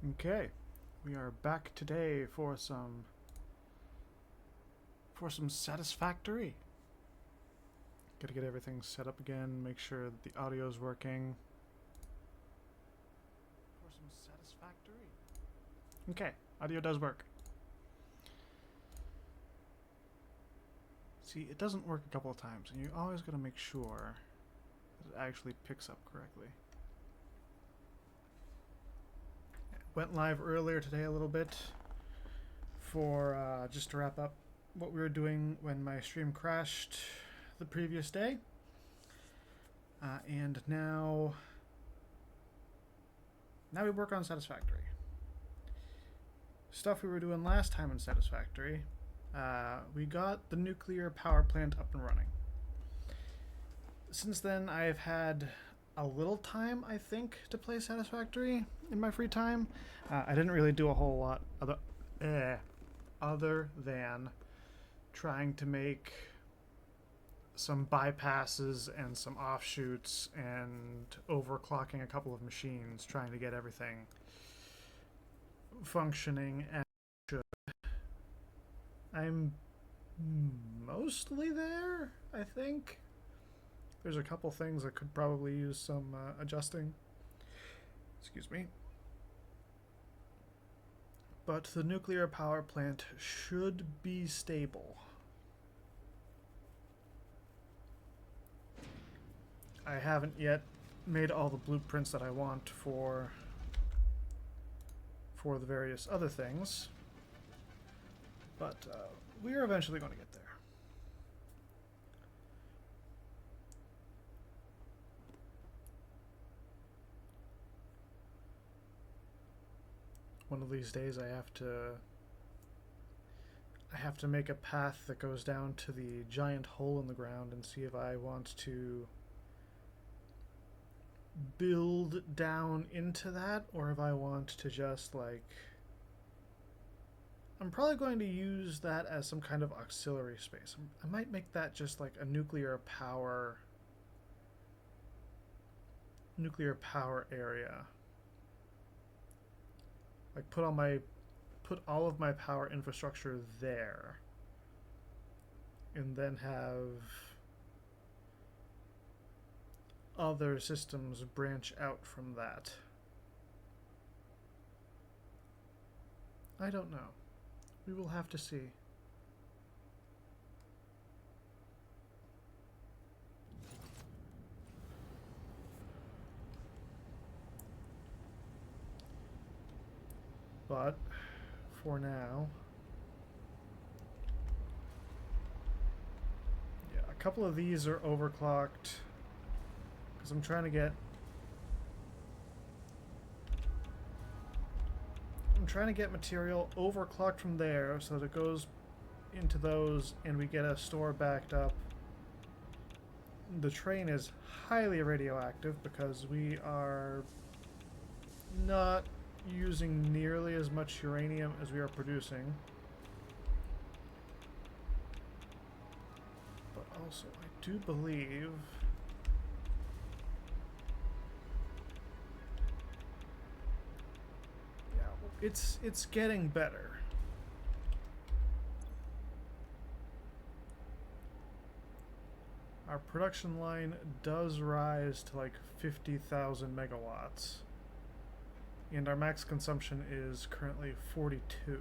Okay, we are back today for some Satisfactory. Gotta get everything set up again, make sure that the audio is working. For some Satisfactory. Okay, audio does work. See, it doesn't work a couple of times, and you always gotta make sure that it actually picks up correctly. Went live earlier today a little bit for just to wrap up what we were doing when my stream crashed the previous day. And now we work on Satisfactory. Stuff we were doing last time in Satisfactory, we got the nuclear power plant up and running. Since then, I've had a little time, I think, to play Satisfactory in my free time. I didn't really do a whole lot other than trying to make some bypasses and some offshoots and overclocking a couple of machines, trying to get everything functioning as it should. I'm mostly there, I think. There's a couple things that could probably use some adjusting. Excuse me. But the nuclear power plant should be stable. I haven't yet made all the blueprints that I want for the various other things, but we are eventually going to get there. One of these days I have to make a path that goes down to the giant hole in the ground and see if I want to build down into that, or if I want to just I'm probably going to use that as some kind of auxiliary space. I might make that just like a nuclear power area. Like put all of my power infrastructure there, and then have other systems branch out from that. I don't know. We will have to see. But for now, yeah, a couple of these are overclocked because I'm trying to get material overclocked from there so that it goes into those and we get a store backed up. The train is highly radioactive because we are not using nearly as much uranium as we are producing. But also, I do believe it's getting better. Our production line does rise to like 50,000 megawatts, and our max consumption is currently 42.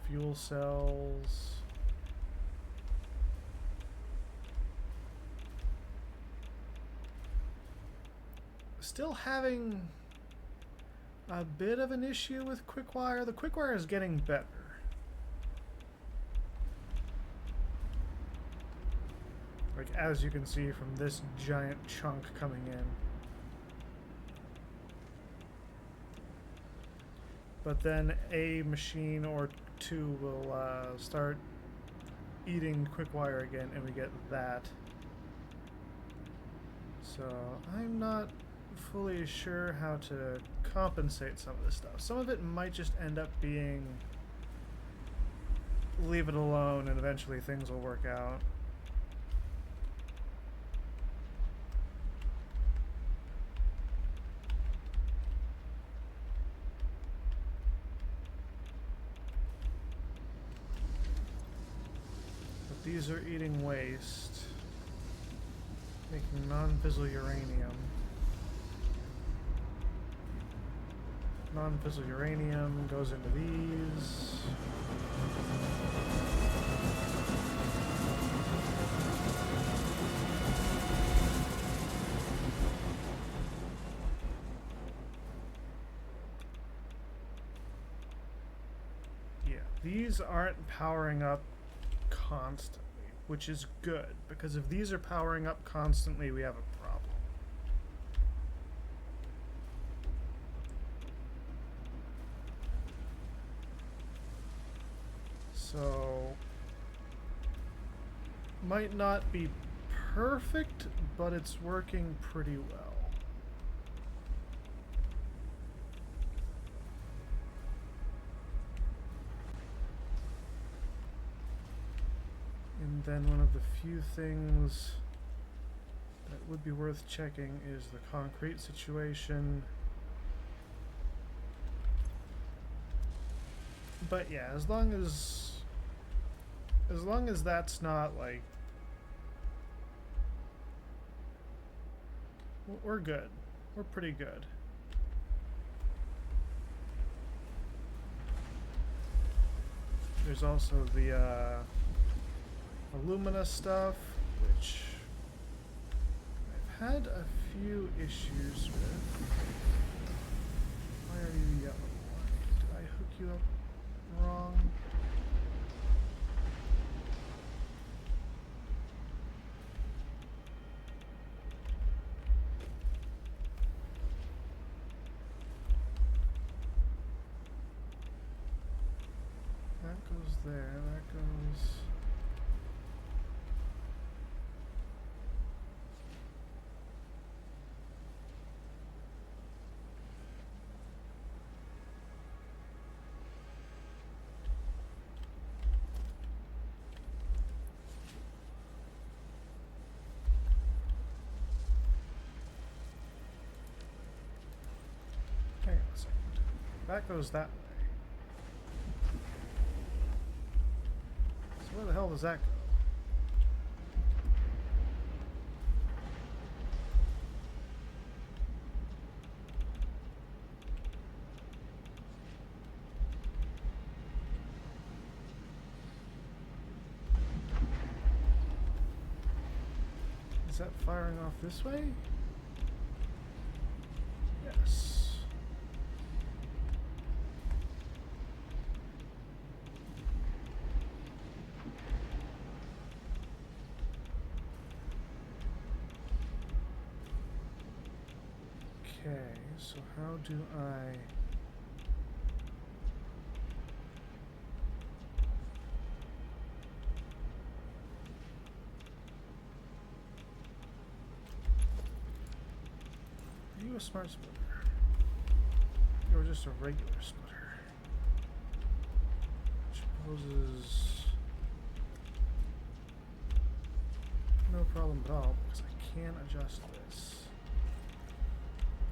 Fuel cells. Still having a bit of an issue with Quickwire. The Quickwire is getting better. Like, as you can see from this giant chunk coming in. But then a machine or two will start eating quick wire again, and we get that. So I'm not fully sure how to compensate some of this stuff. Some of it might just end up being leave it alone and eventually things will work out. But these are eating waste, making non-fissile uranium. Non-fissile uranium goes into these. Yeah, these aren't powering up constantly, which is good, because if these are powering up constantly, we have a problem. So, might not be perfect, but it's working pretty well. And then one of the few things that would be worth checking is the concrete situation. But yeah, as long as that's not like, we're good. We're pretty good. There's also the alumina stuff, which I've had a few issues with. Why are you yellow? Did I hook you up wrong? That goes there, that goes... Hang on a second. That goes that way. So where the hell does that go? Is that firing off this way? Yes. Okay, so how do I... Are you a smart splitter? Or just a regular splitter? Which poses no problem at all, because I can adjust this.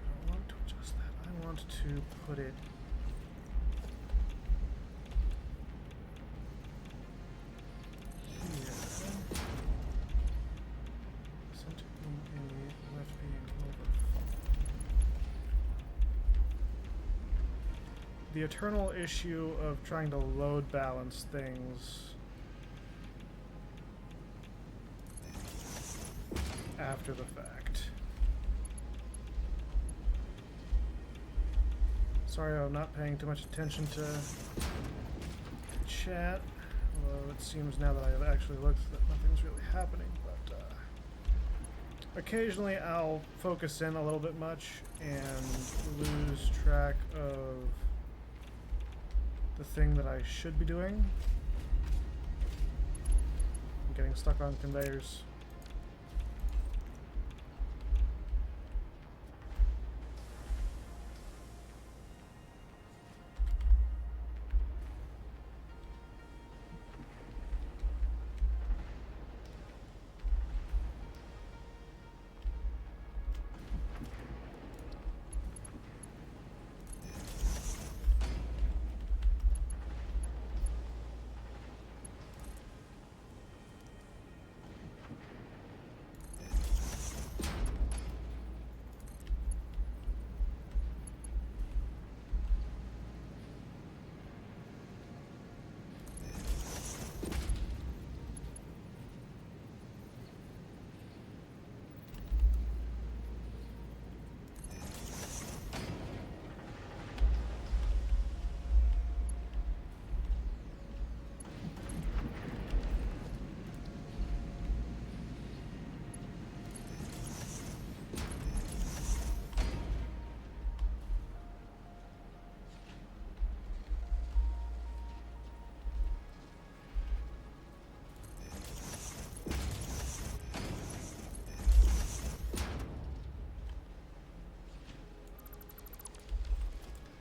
I don't want to adjust that. I want to put it here. Center being A, left being over. The eternal issue of trying to load balance things after the fact. Sorry, I'm not paying too much attention to chat, although it seems now that I have actually looked that nothing's really happening, but occasionally I'll focus in a little bit much and lose track of the thing that I should be doing. getting stuck on conveyors.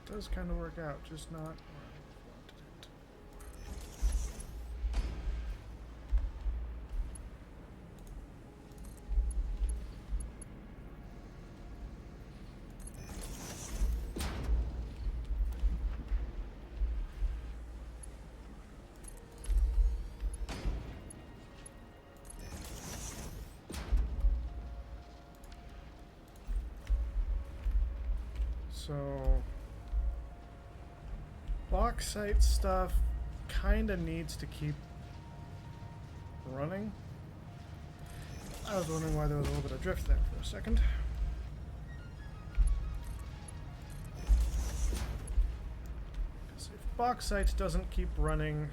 Does kind of work out, just not where I wanted it. So bauxite stuff kind of needs to keep running. I was wondering why there was a little bit of drift there for a second. Because if bauxite doesn't keep running,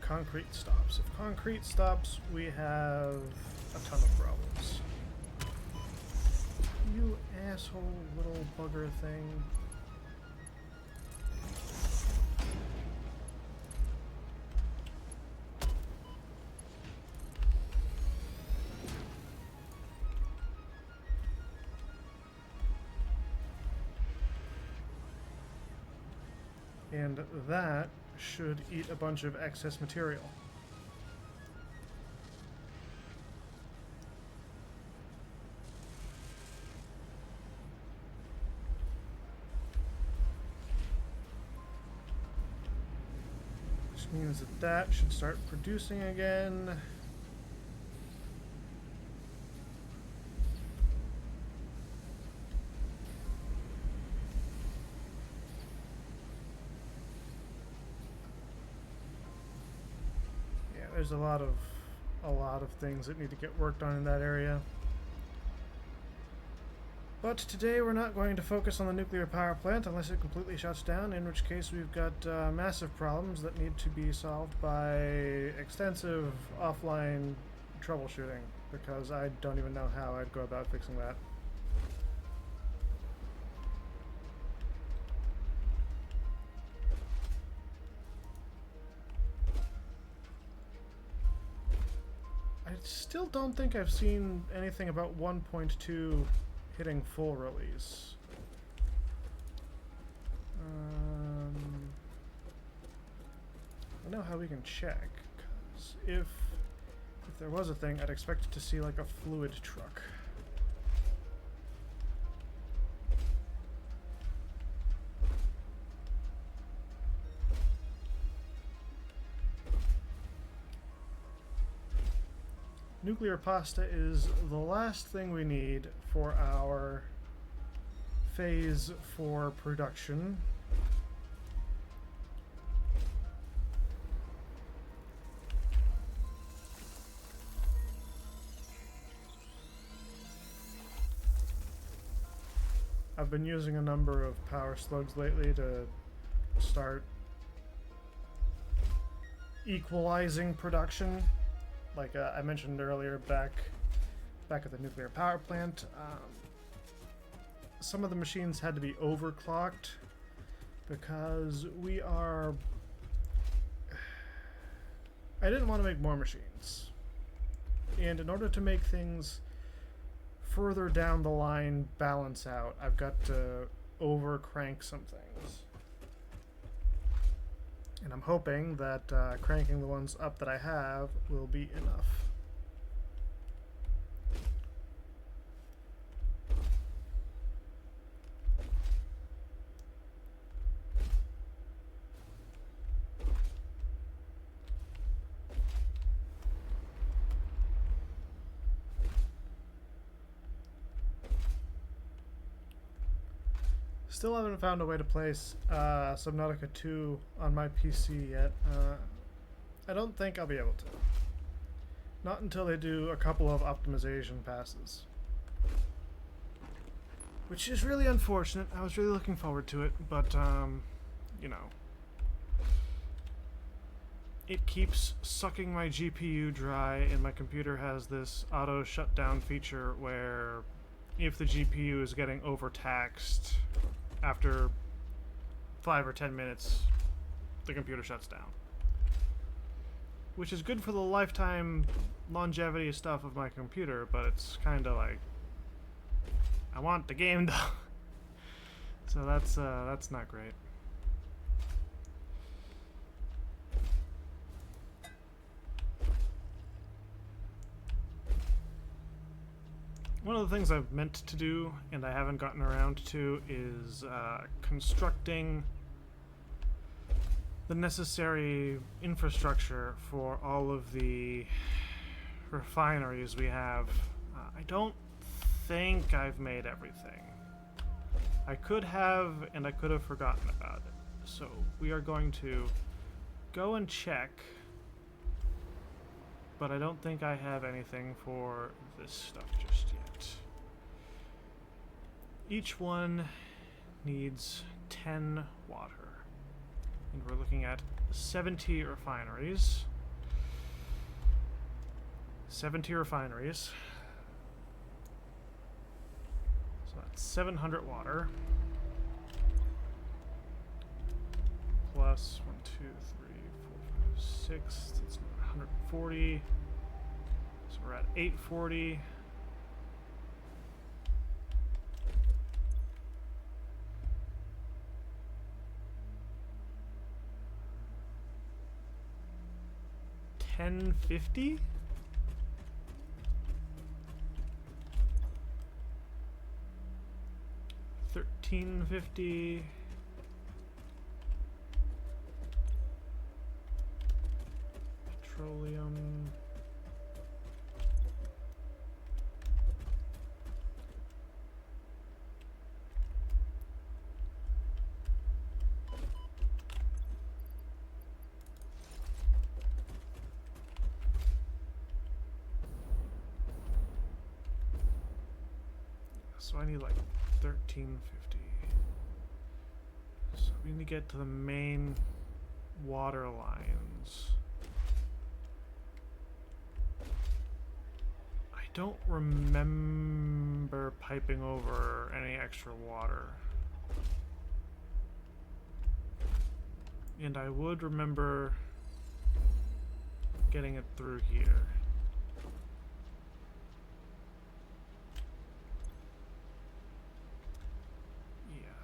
concrete stops. If concrete stops, we have a ton of problems. You asshole little bugger thing. And that should eat a bunch of excess material. Means that that should start producing again. Yeah, there's a lot of things that need to get worked on in that area. But today we're not going to focus on the nuclear power plant unless it completely shuts down, in which case we've got massive problems that need to be solved by extensive offline troubleshooting, because I don't even know how I'd go about fixing that. I still don't think I've seen anything about 1.2 hitting full release. I know how we can check, because if there was a thing, I'd expect to see like a fluid truck. Nuclear pasta is the last thing we need for our phase 4 production. I've been using a number of power slugs lately to start equalizing production. Like I mentioned earlier, back at the nuclear power plant, some of the machines had to be overclocked because we are I didn't want to make more machines. And in order to make things further down the line balance out, I've got to over crank some things. And I'm hoping that cranking the ones up that I have will be enough. Still haven't found a way to place Subnautica 2 on my PC yet. I don't think I'll be able to. Not until they do a couple of optimization passes. Which is really unfortunate. I was really looking forward to it, but, you know. It keeps sucking my GPU dry, and my computer has this auto shutdown feature where if the GPU is getting overtaxed, after 5 or 10 minutes, the computer shuts down. Which is good for the lifetime longevity stuff of my computer, but it's kind of like, I want the game though. So that's not great. One of the things I've meant to do, and I haven't gotten around to, is constructing the necessary infrastructure for all of the refineries we have. I don't think I've made everything. I could have, and I could have forgotten about it. So we are going to go and check, but I don't think I have anything for this stuff just yet. Each one needs 10 water. And we're looking at 70 refineries. 70 refineries. So that's 700 water. Plus 1, 2, 3, 4, 5, 6. That's 140. So we're at 840. $10.50? $13.50. Petroleum. So I need like $13.50. So we need to get to the main water lines. I don't remember piping over any extra water. And I would remember getting it through here.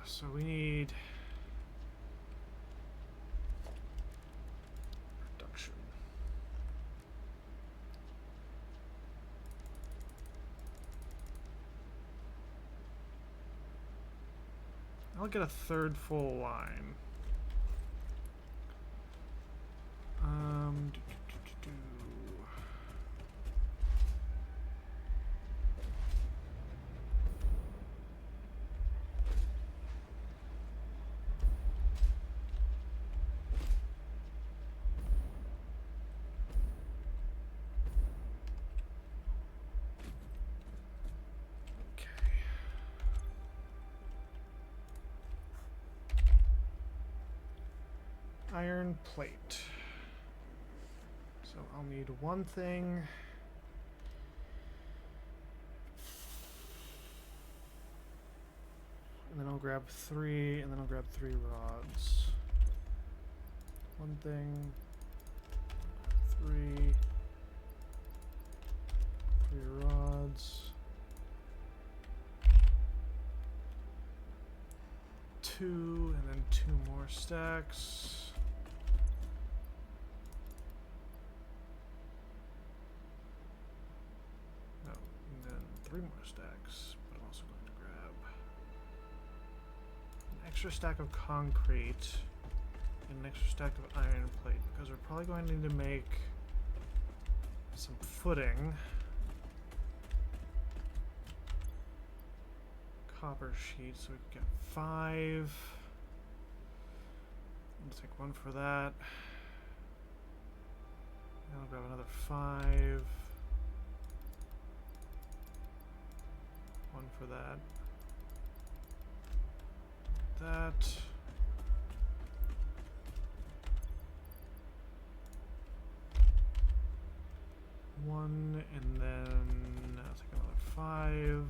So we need production. I'll get a third full line. Iron plate. So I'll need one thing. And then I'll grab 3, and then I'll grab 3 rods. One thing, three rods. 2, and then 2 more stacks. No, and then 3 more stacks. But I'm also going to grab an extra stack of concrete and an extra stack of iron plate because we're probably going to need to make some footing. Copper sheet, so we can get 5. I'll take 1 for that. And I'll grab another 5. 1 for that. That. One, and then I'll take another 5.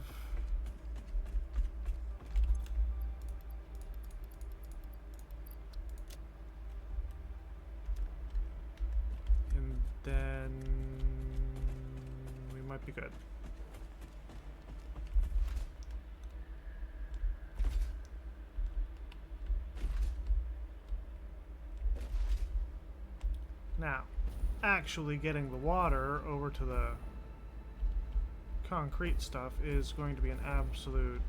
And then we might be good. Now, actually getting the water over to the concrete stuff is going to be an absolute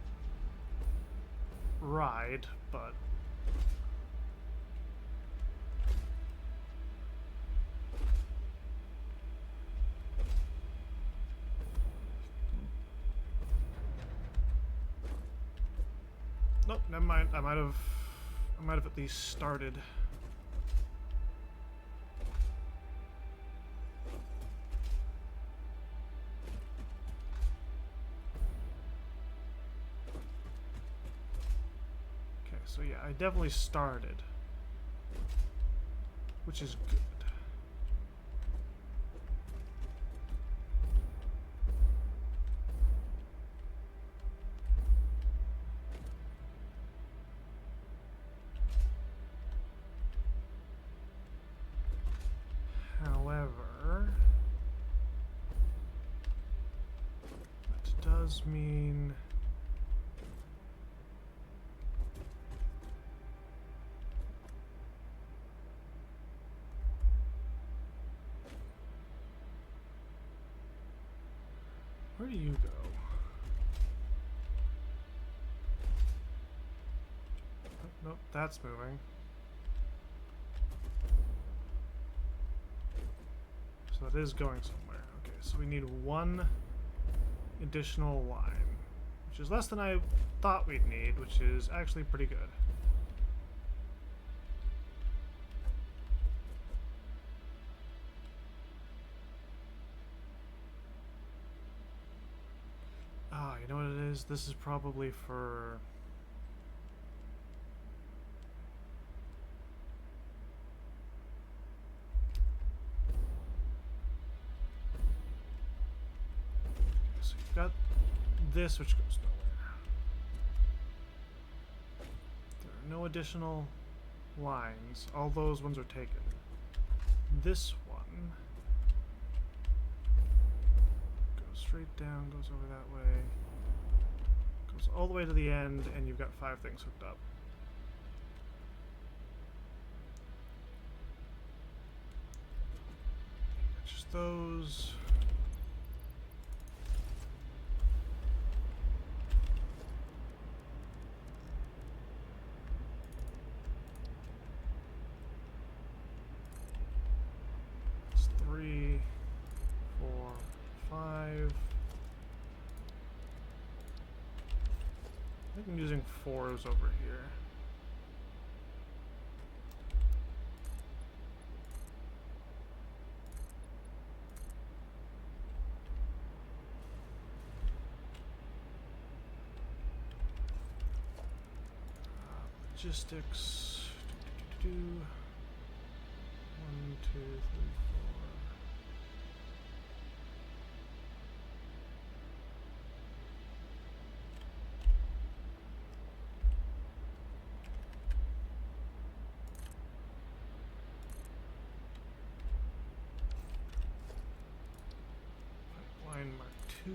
ride, but nope, never mind. I might have at least started. So yeah, I definitely started, which is good. However, that does mean where do you go? Oh, nope, that's moving. So it is going somewhere. Okay, so we need 1 additional line, which is less than I thought we'd need, which is actually pretty good. Ah, you know what it is? This is probably for... So you've got this, which goes nowhere. There are no additional lines. All those ones are taken. This one goes straight down, goes over that way, goes all the way to the end, and you've got 5 things hooked up. Just those. It's 3, 4, 5. I think I'm using 4s over here. Logistics. 1, 2, 3, 4. 2.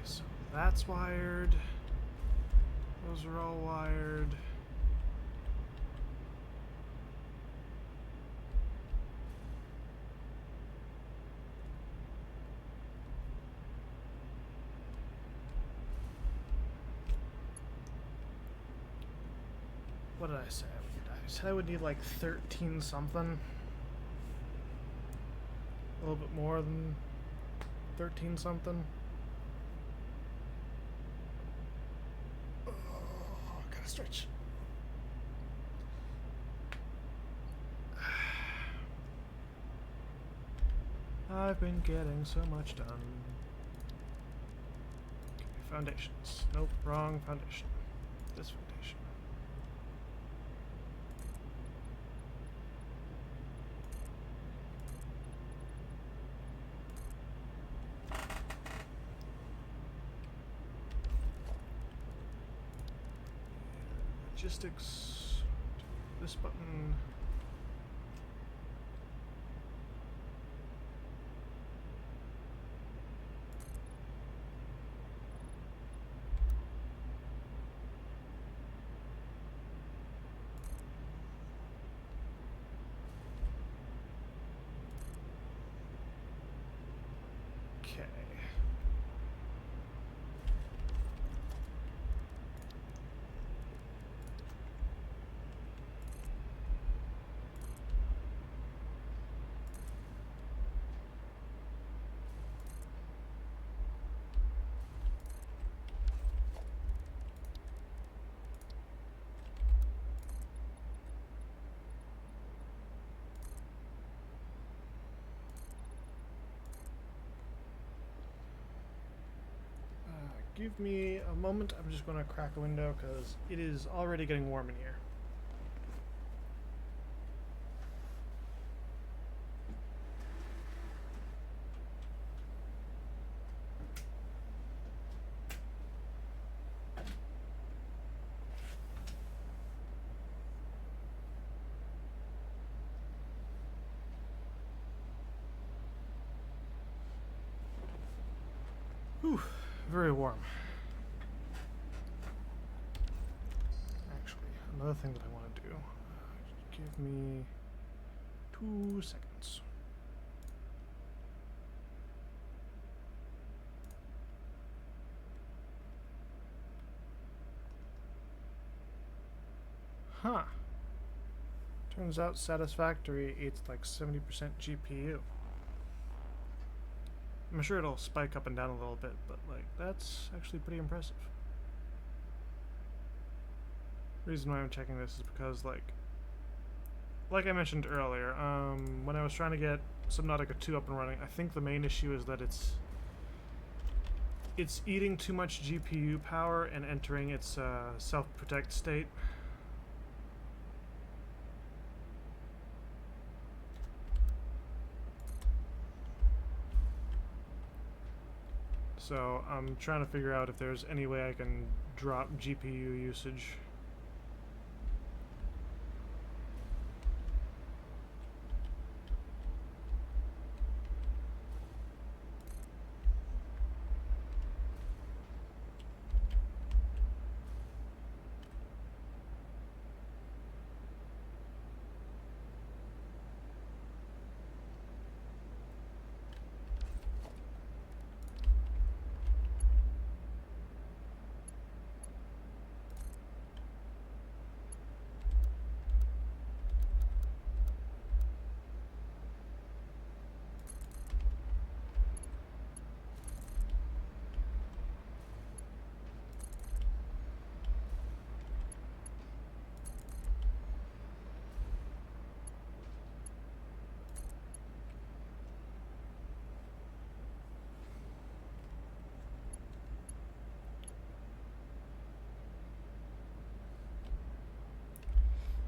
So that's wired. Those are all wired. What did I say I would need? I said I would need like 13 something. A little bit more than 13 something. Gotta stretch. I've been getting so much done. Okay, foundations. Nope, wrong foundation. This foundation. Logistics. This button. Okay. Give me a moment. I'm just going to crack a window because it is already getting warm in here. Whew, very warm. Actually, another thing that I want to do, give me 2 seconds. Huh. Turns out Satisfactory eats like 70% GPU. I'm sure it'll spike up and down a little bit, but like that's actually pretty impressive. The reason why I'm checking this is because like I mentioned earlier, when I was trying to get Subnautica 2 up and running, I think the main issue is that it's eating too much GPU power and entering its self-protect state. So I'm trying to figure out if there's any way I can drop GPU usage.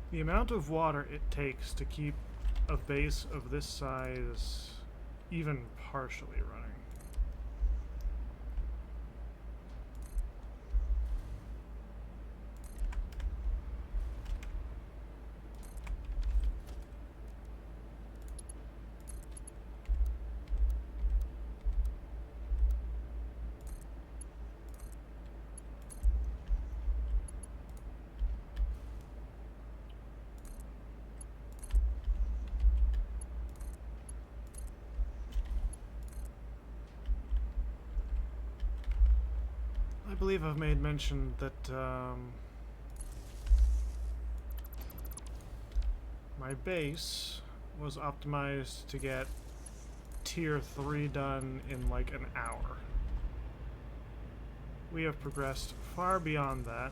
The amount of water it takes to keep a base of this size even partially running. I believe I've made mention that my base was optimized to get tier 3 done in like an hour. We have progressed far beyond that,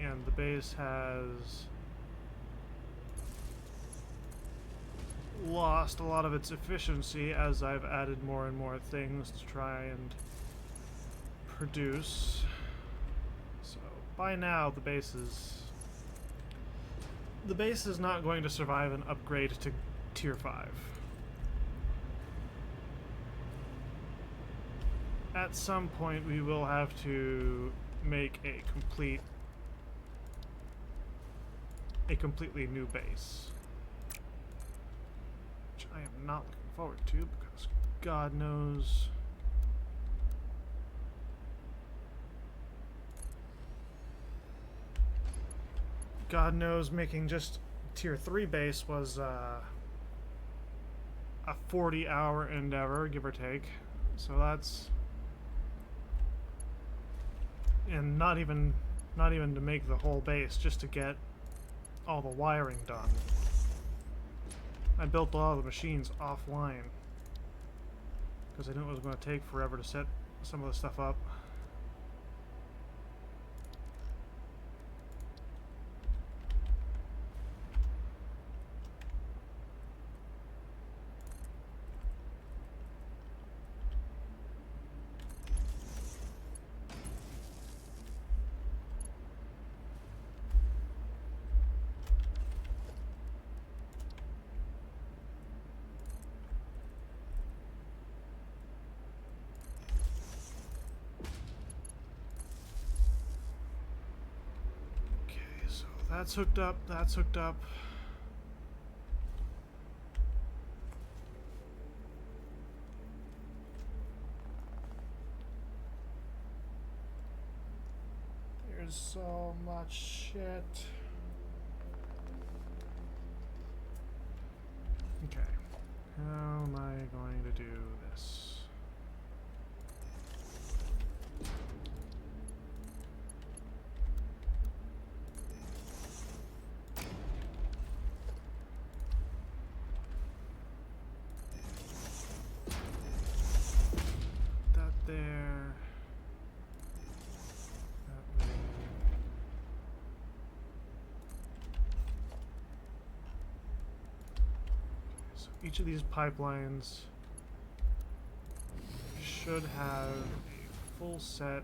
and the base has lost a lot of its efficiency as I've added more and more things to try and produce. So by now the base is not going to survive an upgrade to tier 5. At some point we will have to make a completely new base, which I am not looking forward to because God knows making just tier 3 base was a 40-hour endeavor, give or take. So that's, and not even to make the whole base, just to get all the wiring done. I built all of the machines offline because I knew it was going to take forever to set some of the stuff up. That's hooked up, that's hooked up. There's so much shit. Okay, how am I going to do this? Each of these pipelines should have a full set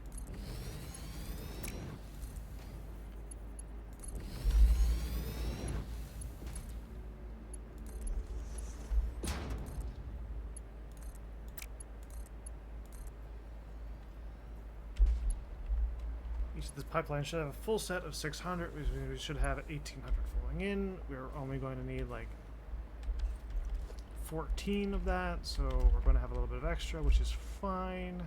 this pipeline should have a full set of 600. We should have 1800 flowing in. We're only going to need like 14 of that, so we're going to have a little bit of extra, which is fine.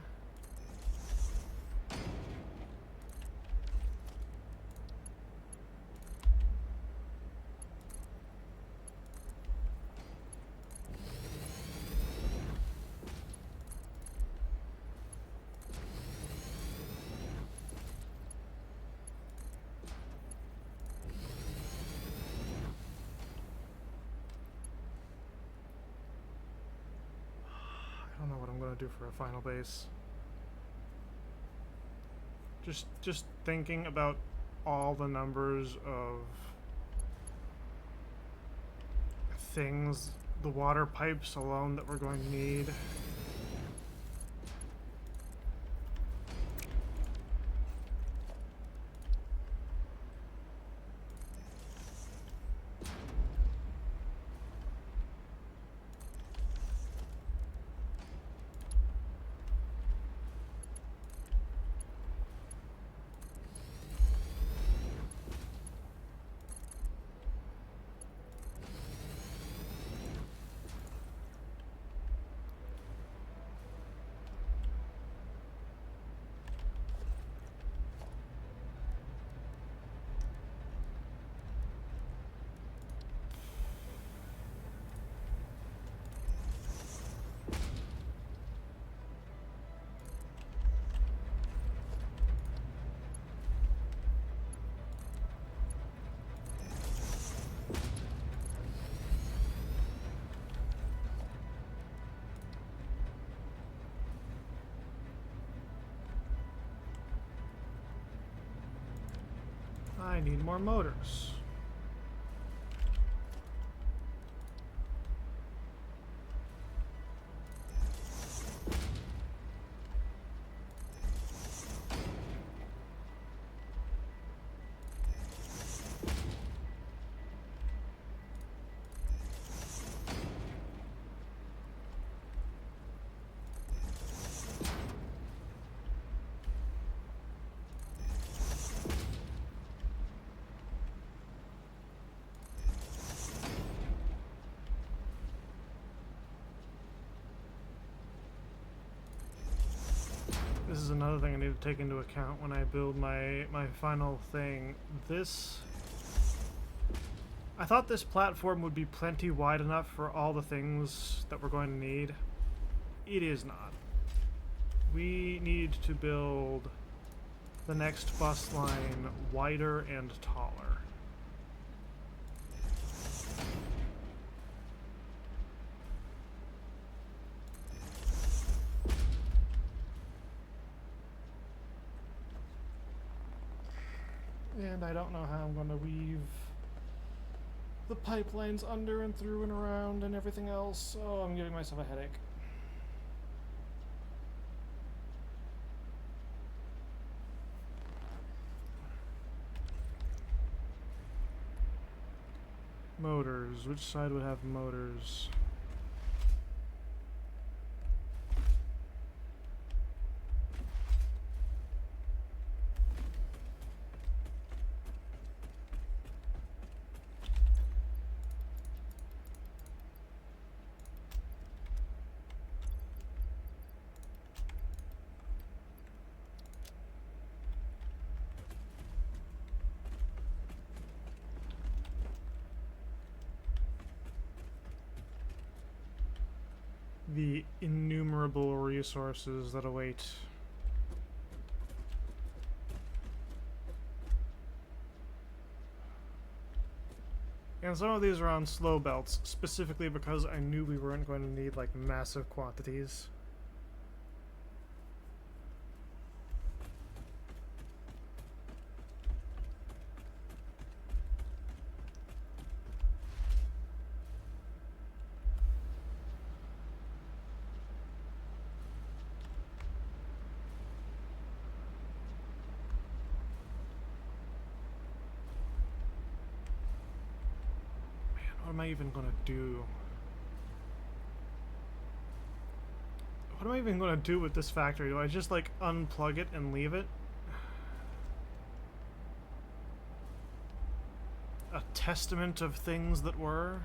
Do for a final base. Just thinking about all the numbers of things, the water pipes alone that we're going to need. I need more motors. This is another thing I need to take into account when I build my final thing. I thought this platform would be plenty wide enough for all the things that we're going to need. It is not. We need to build the next bus line wider and taller. And I don't know how I'm going to weave the pipelines under and through and around and everything else. Oh, I'm giving myself a headache. Motors. Which side would have motors? The innumerable resources that await. And some of these are on slow belts, specifically because I knew we weren't going to need, like, massive quantities. What am I even gonna do? What am I even gonna do with this factory? Do I just, like, unplug it and leave it? A testament of things that were?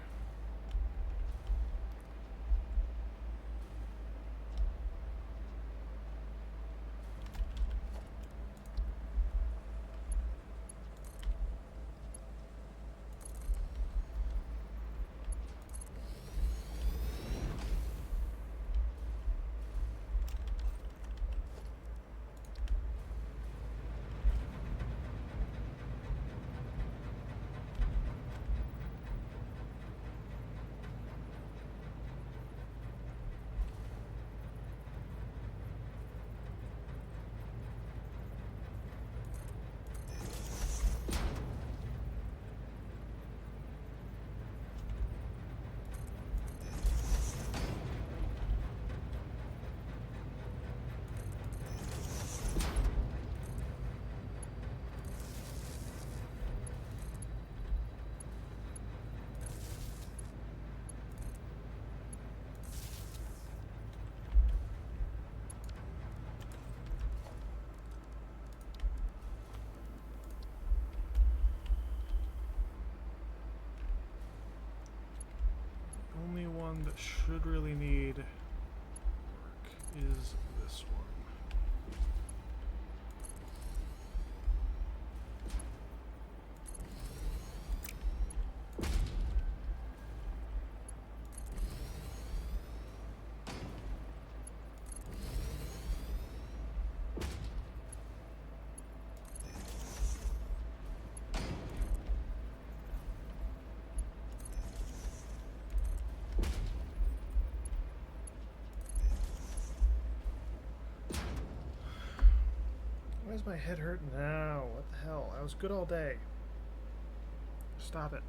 Only one that should really need work is this one. Why is my head hurting now? What the hell? I was good all day. Stop it.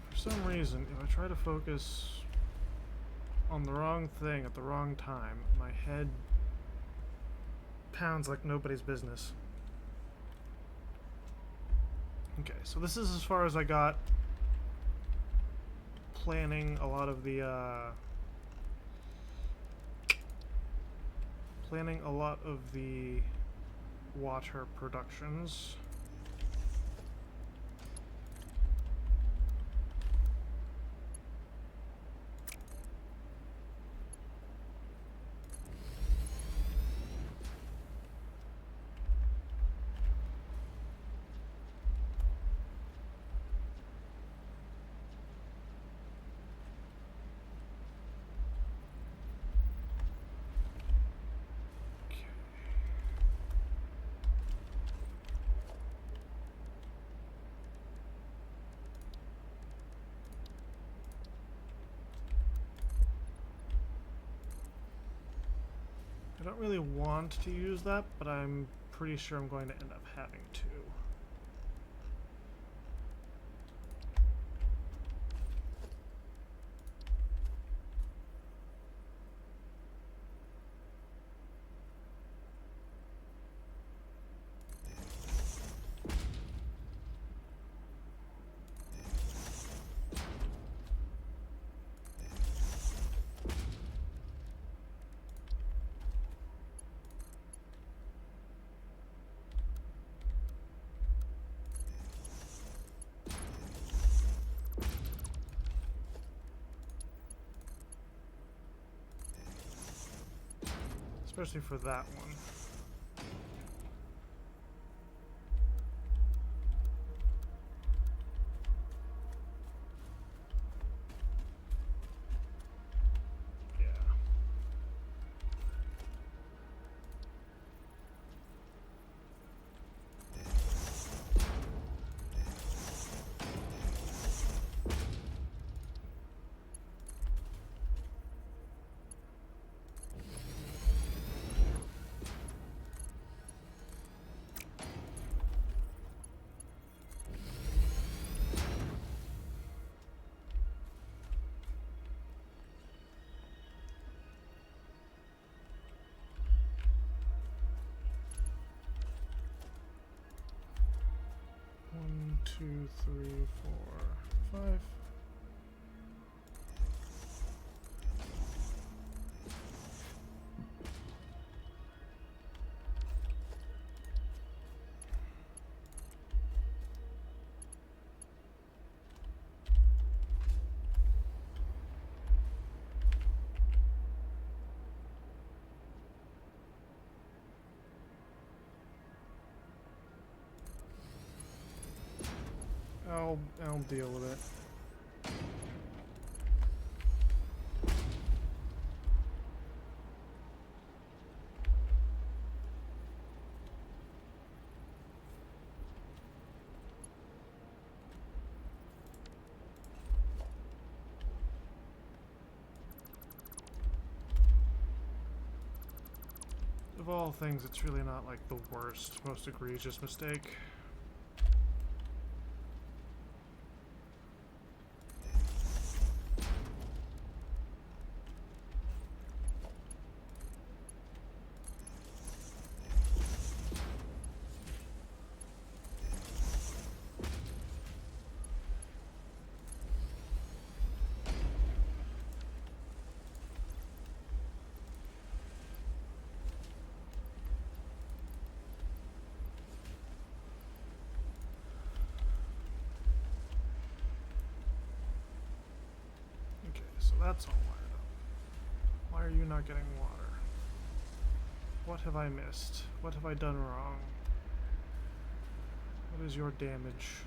For some reason, if I try to focus on the wrong thing at the wrong time, my head pounds like nobody's business. Okay, so this is as far as I got planning a lot of the water productions. I don't really want to use that, but I'm pretty sure I'm going to end up having to. Especially for that one. Yeah. One, two, three, four, five. I'll deal with it. Of all things, it's really not like the worst, most egregious mistake. So that's all wired up. Why are you not getting water? What have I missed? What have I done wrong? What is your damage?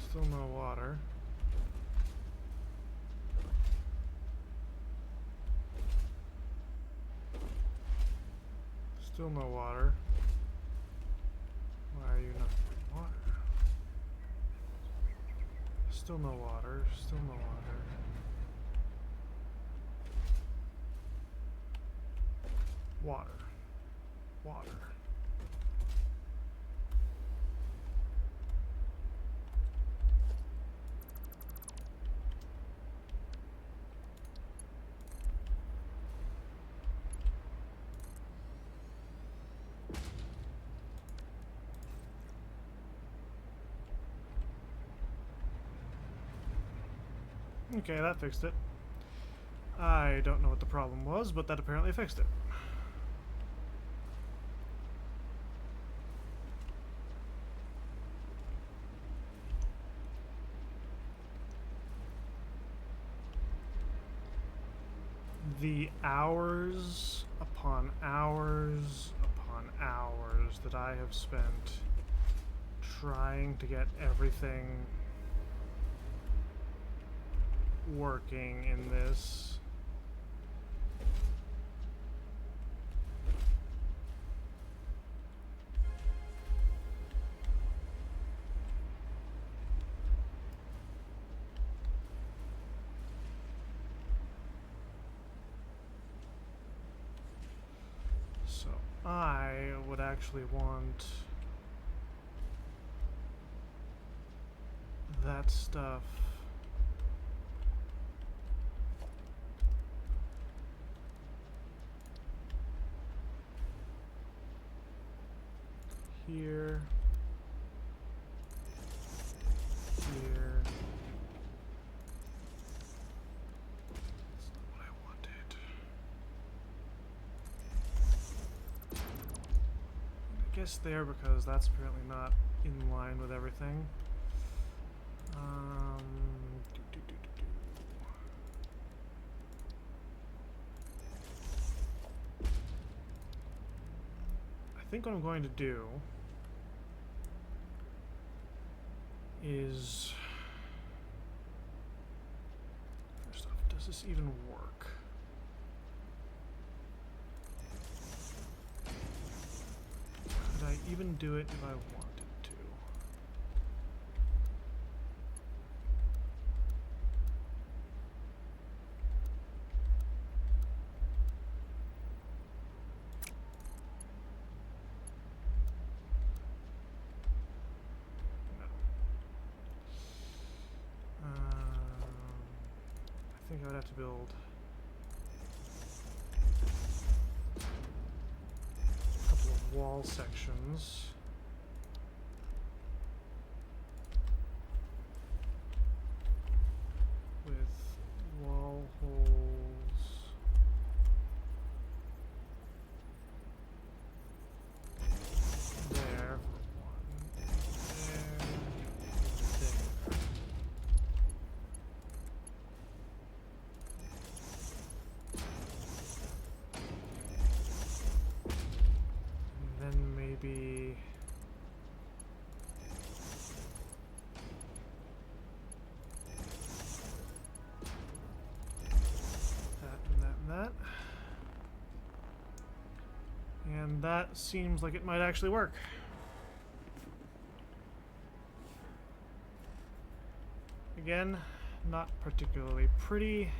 Still no water. Still no water. Why are you not getting water? Still no water. Still no water. Water. Water. Okay, that fixed it. I don't know what the problem was, but that apparently fixed it. The hours upon hours upon hours that I have spent trying to get everything working in this. So I would actually want that stuff here, here. That's not what I wanted. I guess there, because that's apparently not in line with everything. I think what I'm going to do is, first off, does this even work? Could I even do it if I wanted to? I think I would have to build a couple of wall sections. With wall holes there for one, there, there. And then maybe that and that and that. And that seems like it might actually work. Again, not particularly pretty,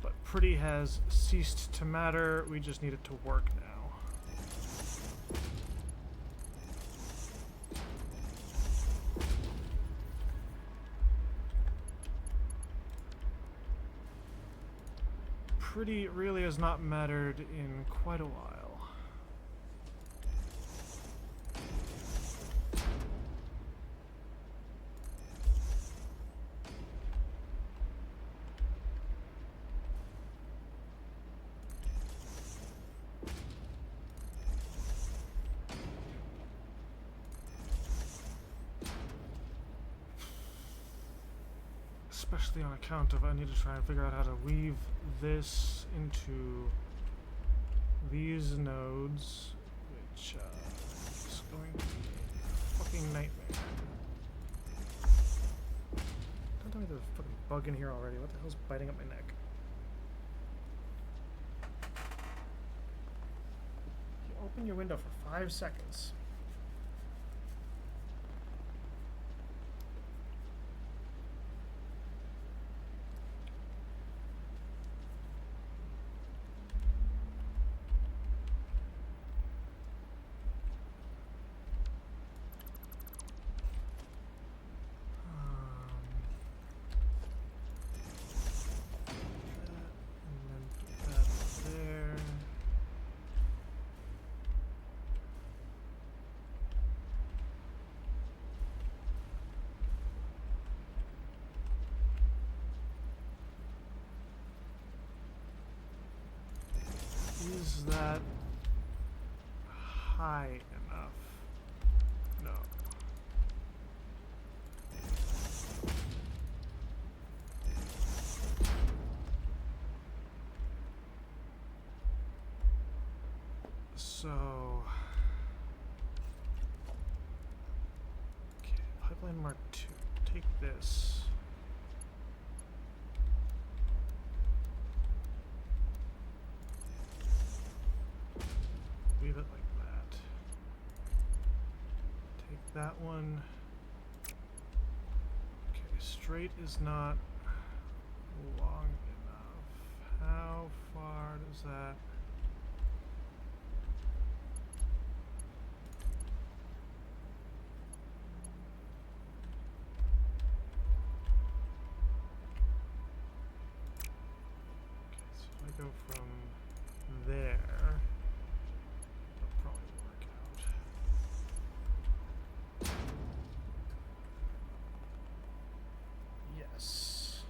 but pretty has ceased to matter. We just need it to work now. Pretty really has not mattered in quite a while. Especially on account of I need to try and figure out how to weave this into these nodes, which is going to be a fucking nightmare. Don't tell me there's a fucking bug in here already. What the hell's biting up my neck? Open your window for 5 seconds. Is that high enough? No. So, okay, pipeline Mark II. Take this. Leave it like that. Take that one. Okay, straight is not long enough. How far does that? Okay, so if I go from there. Yes.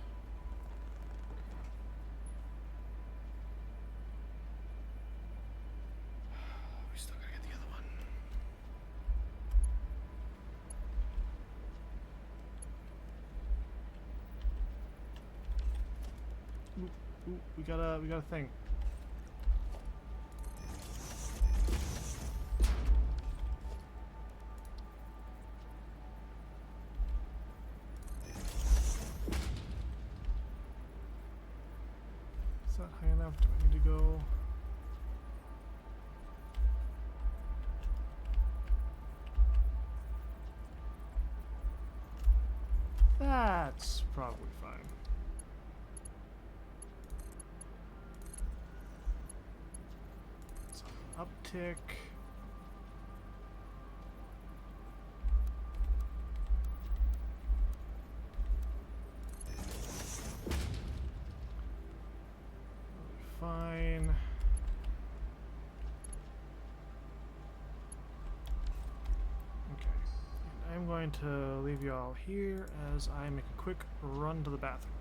We still gotta get the other one. Ooh, we got a thing. Is that high enough? Do I need to go? That's probably fine. So uptick. Fine. Okay. And I'm going to leave you all here as I make a quick run to the bathroom.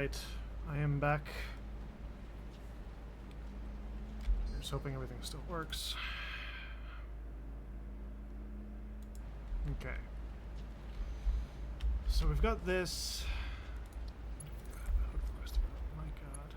Alright, I am back. Just hoping everything still works. Okay. So we've got this. My God.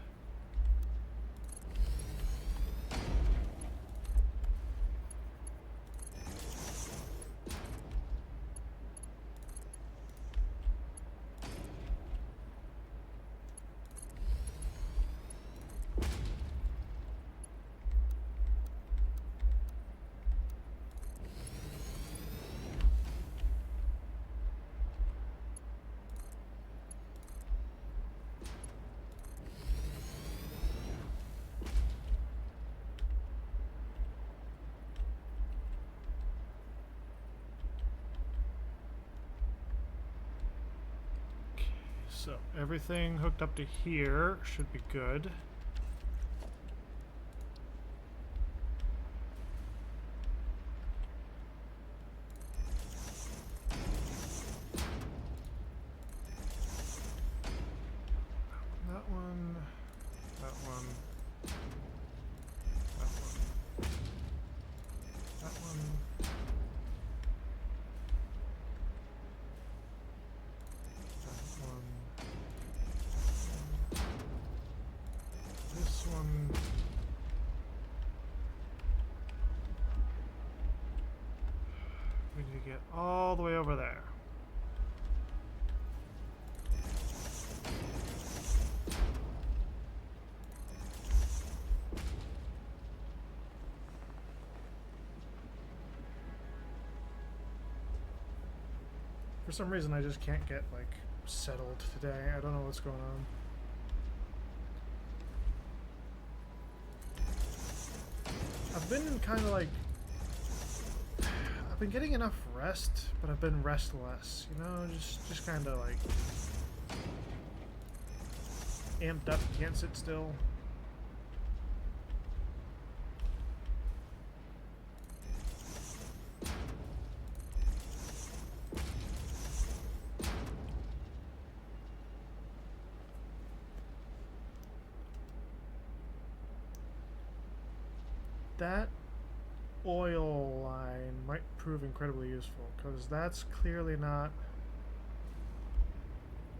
So everything hooked up to here should be good. That one, that one, that one, that one. This one. We need to get all the way over there. For some reason I just can't get like settled today. I don't know what's going on. I've been kind of like, I've been getting enough rest, but I've been restless, you know, just kind of like amped up, can't sit still. That oil line might prove incredibly useful, because that's clearly not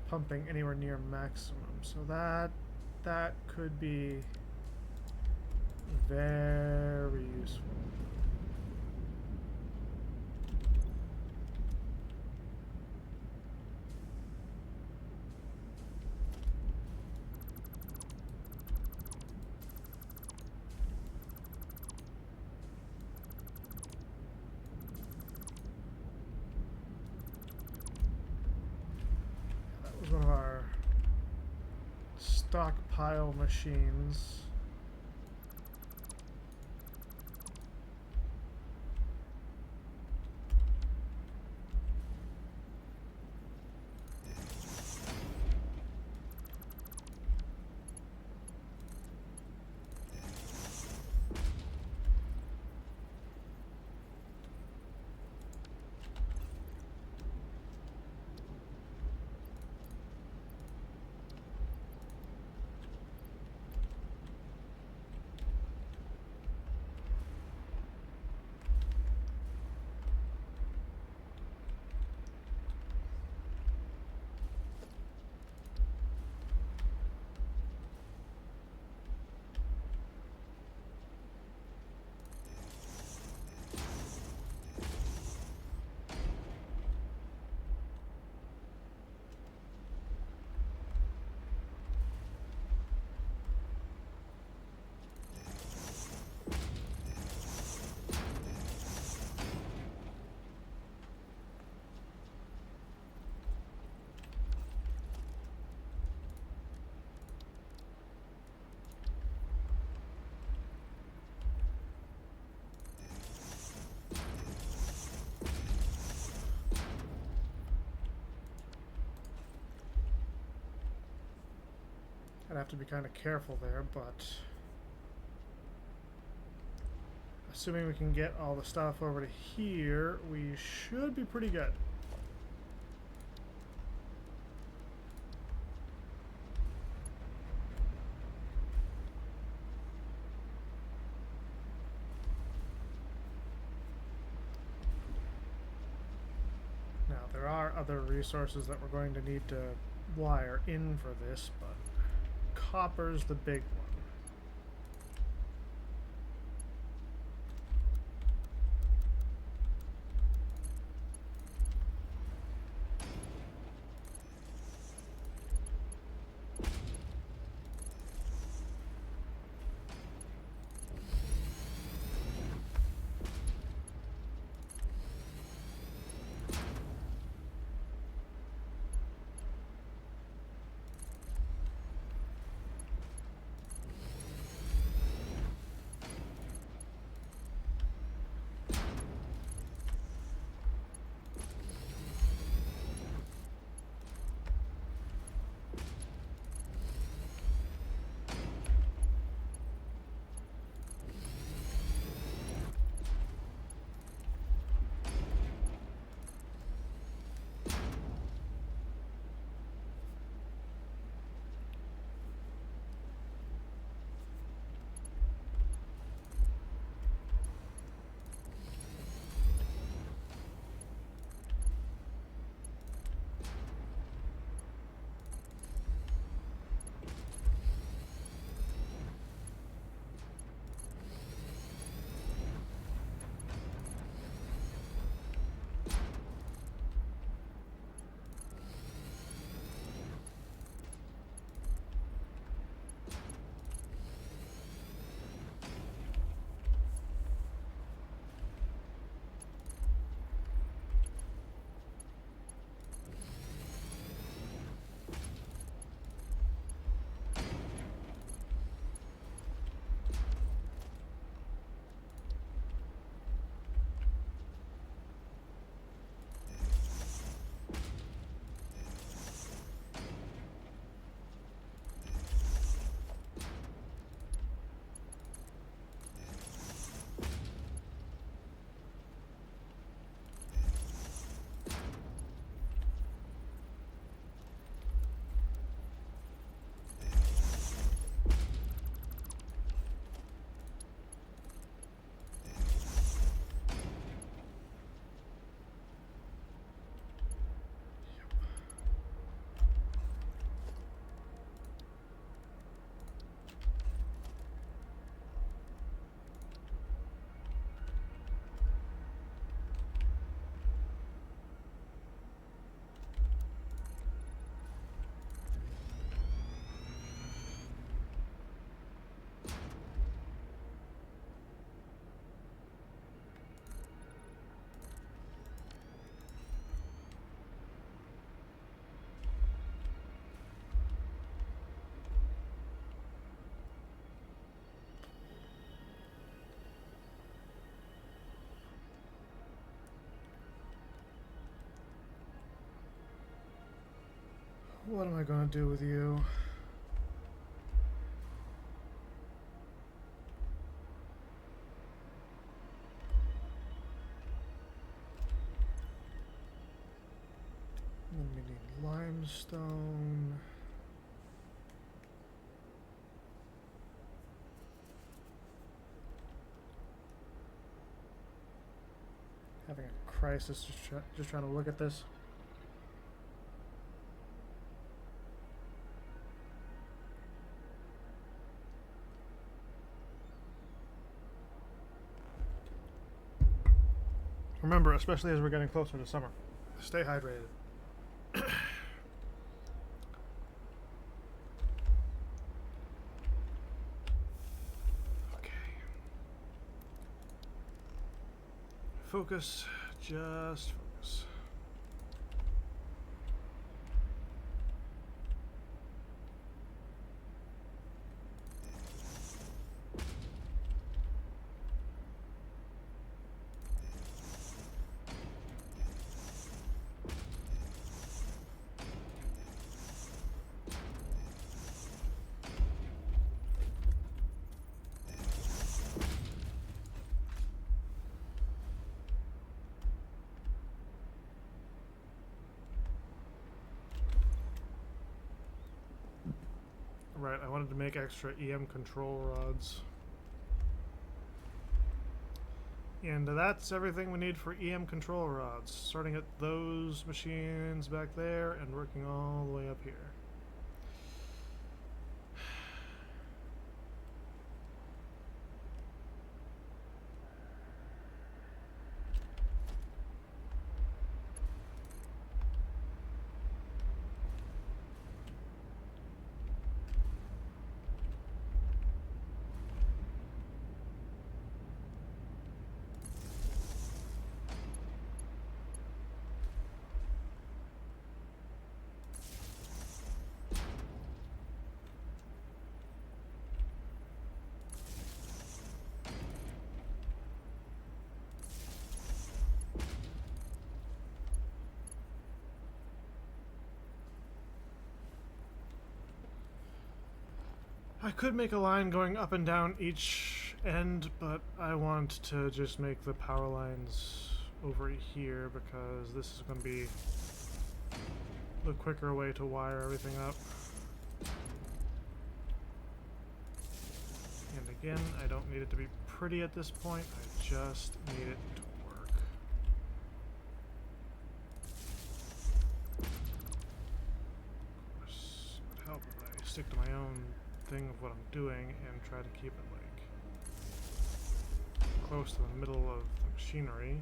pumping anywhere near maximum. So that could be very useful. One of our stockpile machines. I'd have to be kind of careful there, but assuming we can get all the stuff over to here, we should be pretty good. there are other resources that we're going to need to wire in for this, but copper's the big one. What am I going to do with you? Then we need limestone. Having a crisis just trying to look at this. Remember, especially as we're getting closer to summer, stay hydrated. Okay. Focus, just focus. Right, I wanted to make extra EM control rods. And that's everything we need for EM control rods. Starting at those machines back there and working all the way up here. I could make a line going up and down each end, but I want to just make the power lines over here because this is going to be the quicker way to wire everything up. And again, I don't need it to be pretty at this point, I just need it to work. Of course, it would help if I stick to my own thing of what I'm doing and try to keep it like close to the middle of the machinery.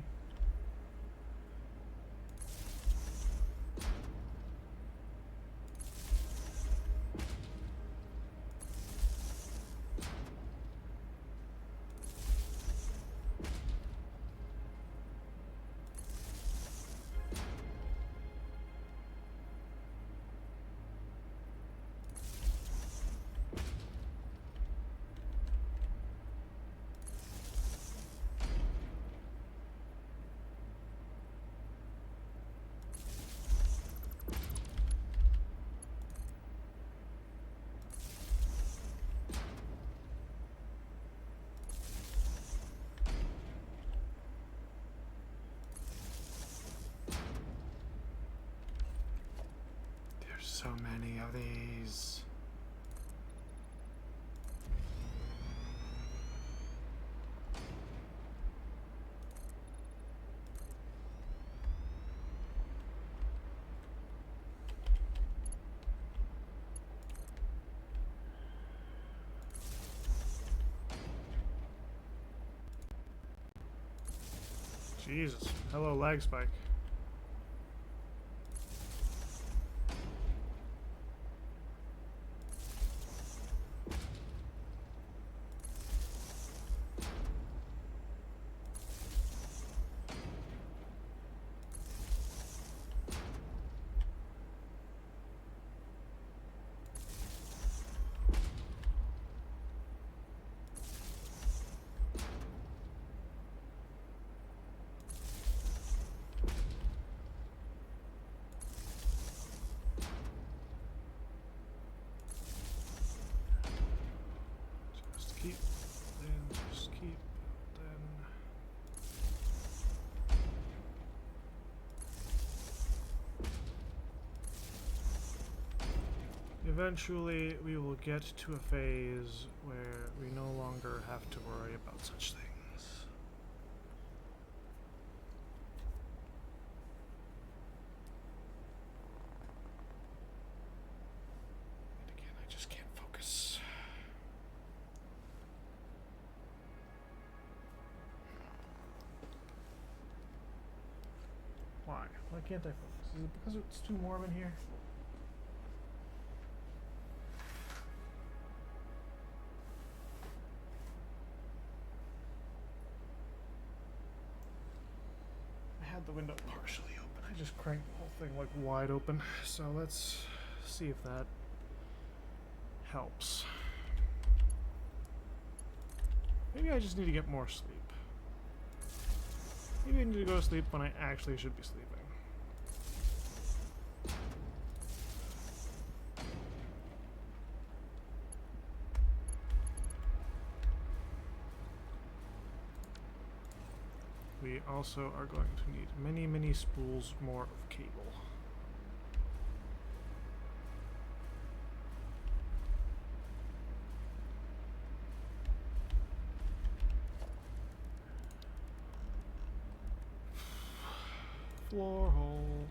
So many of these. Jesus. Hello, lag spike. Keep, then just keep, then eventually we will get to a phase where we no longer have to worry about such things. And again, I just can't focus. Why? Why can't I focus? Is it because it's too warm in here? I had the window partially open. I just cranked the whole thing like wide open. So let's see if that helps. Maybe I just need to get more sleep. Maybe I need to go to sleep when I actually should be sleeping. We also are going to need many, many spools more of cable. Floor hole.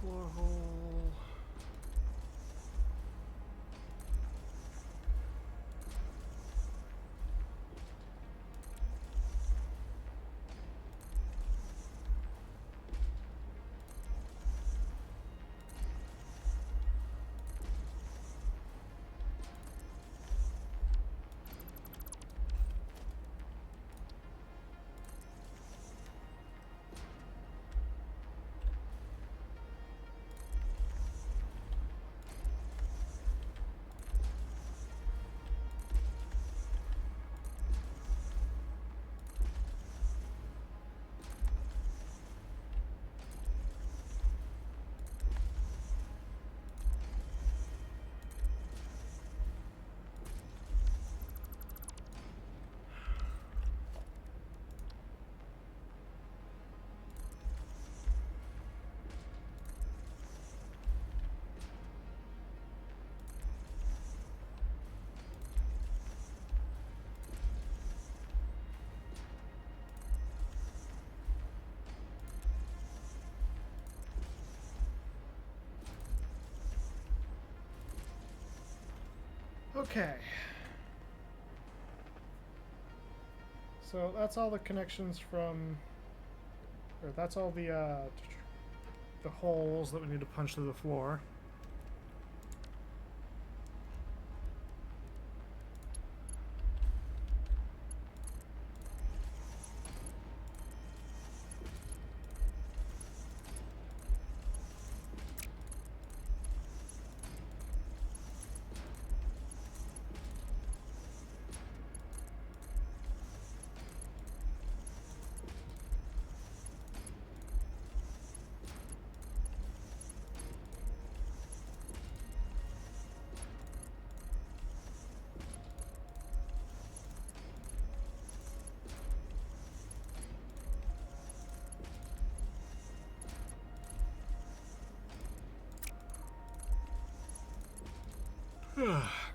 Floor hole. Okay. So that's all the connections from, or that's all the holes that we need to punch through the floor.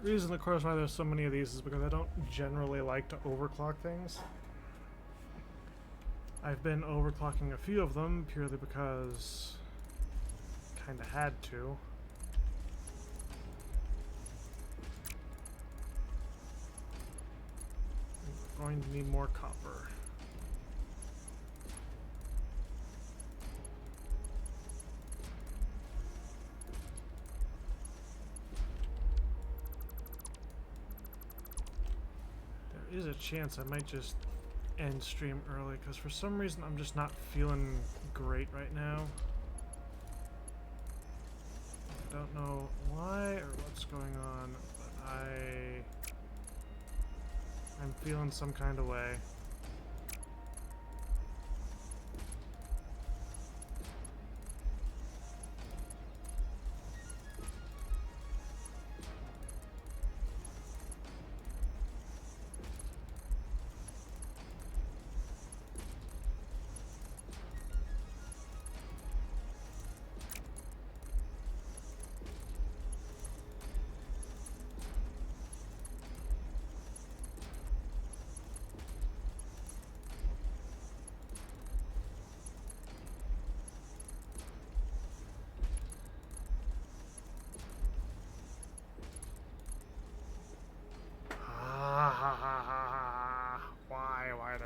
Reason, of course, why there's so many of these is because I don't generally like to overclock things. I've been overclocking a few of them purely because I kinda had to. I'm going to need more copper. There is a chance I might just end stream early because for some reason I'm just not feeling great right now. I don't know why or what's going on, but I'm feeling some kind of way.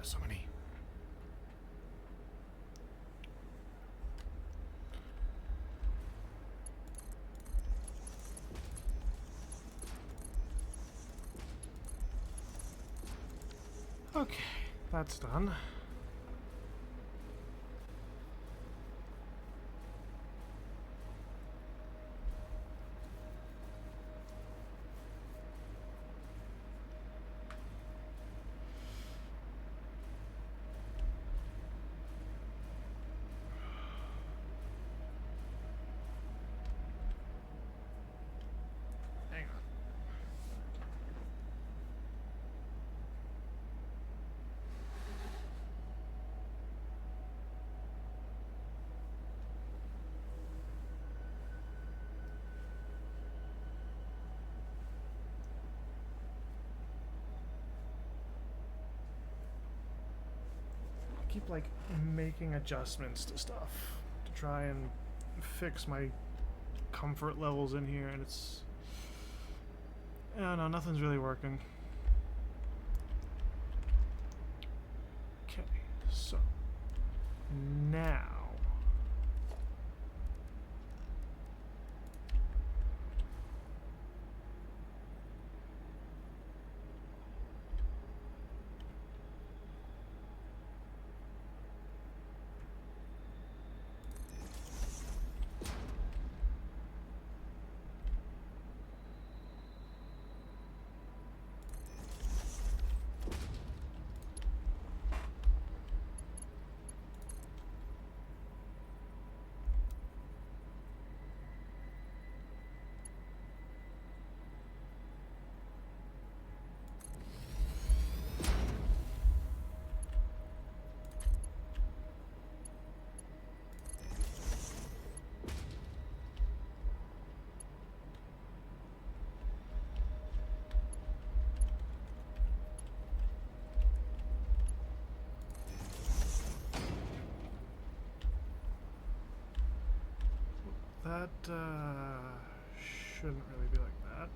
so many. Okay, that's done. Hang on. I keep like making adjustments to stuff to try and fix my comfort levels in here, and it's, I don't know, nothing's really working. Okay, so now that shouldn't really be like that.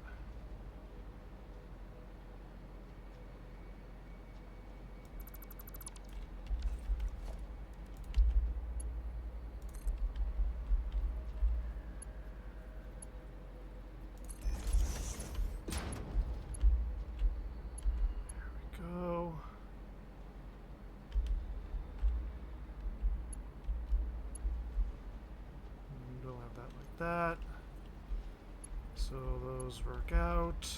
There we go. Don't have that like that. So those work out.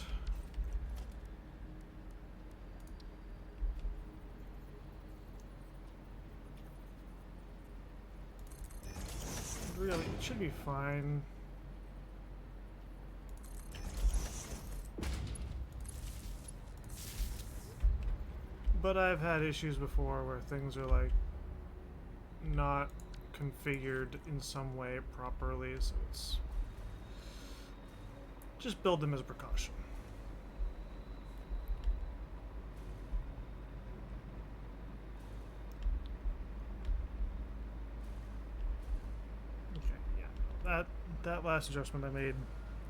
Really, it should be fine. But I've had issues before where things are like not configured in some way properly, so it's just build them as a precaution. Okay, yeah, that last adjustment I made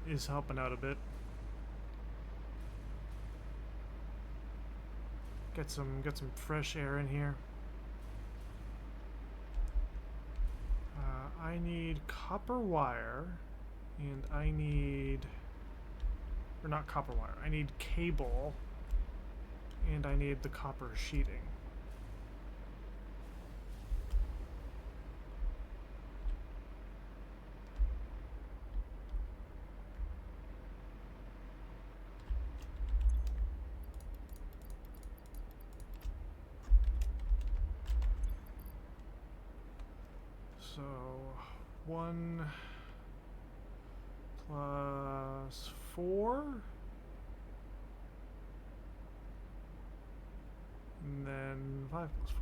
is helping out a bit. Get some fresh air in here. I need copper wire, and I need, or not copper wire, I need cable, and I need the copper sheeting. So 1 plus 4, and then 5 plus 4.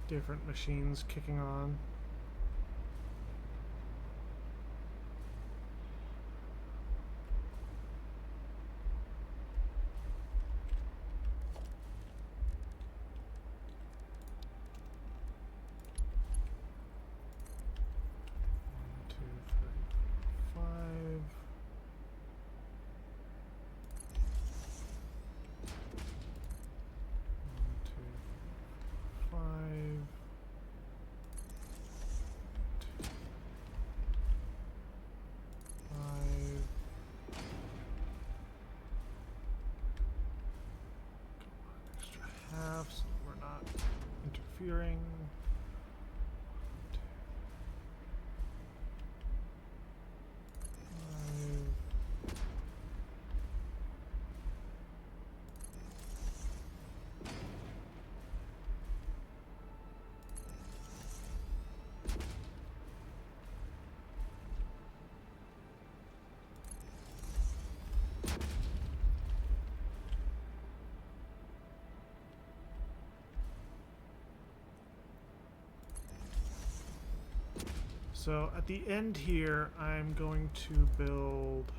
different machines kicking on. So we're not interfering. So at the end here, I'm going to build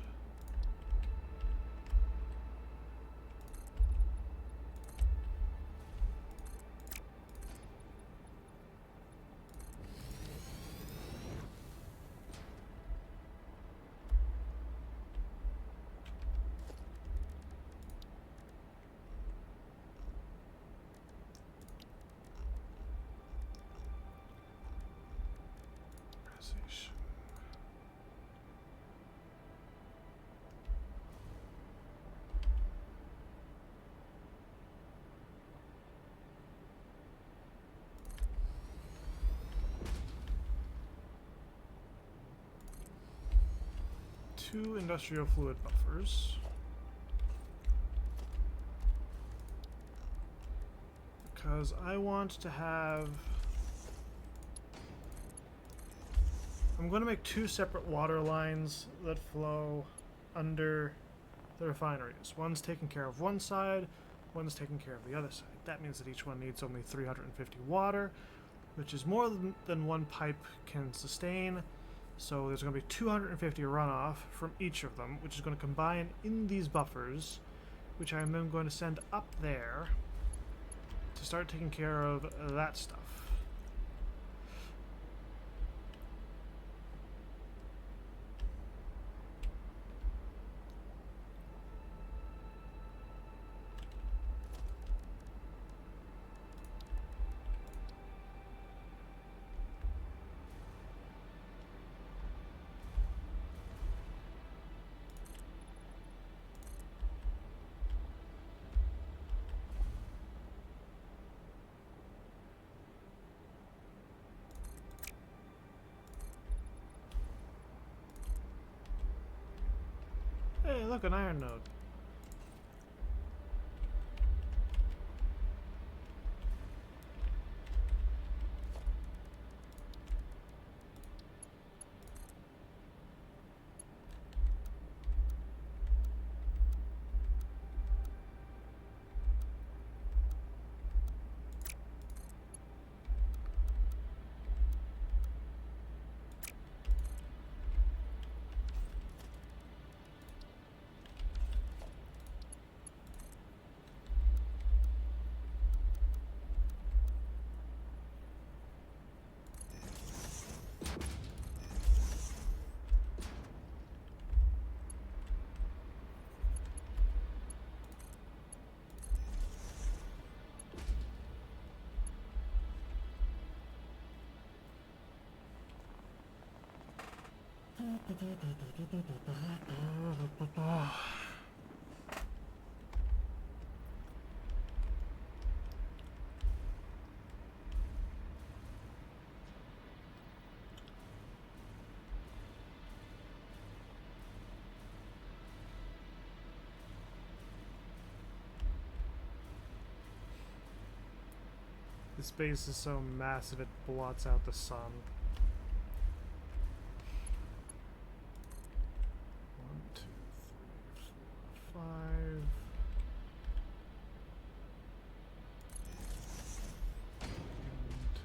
two industrial fluid buffers. Because I want to have... I'm going to make two separate water lines that flow under the refineries. One's taking care of one side, one's taking care of the other side. That means that each one needs only 350 water, which is more than one pipe can sustain. So there's going to be 250 runoff from each of them, which is going to combine in these buffers, which I am then going to send up there to start taking care of that stuff. Hey, look, an iron node. This base is so massive it blots out the sun. 1, 2, 3, 4, 5. And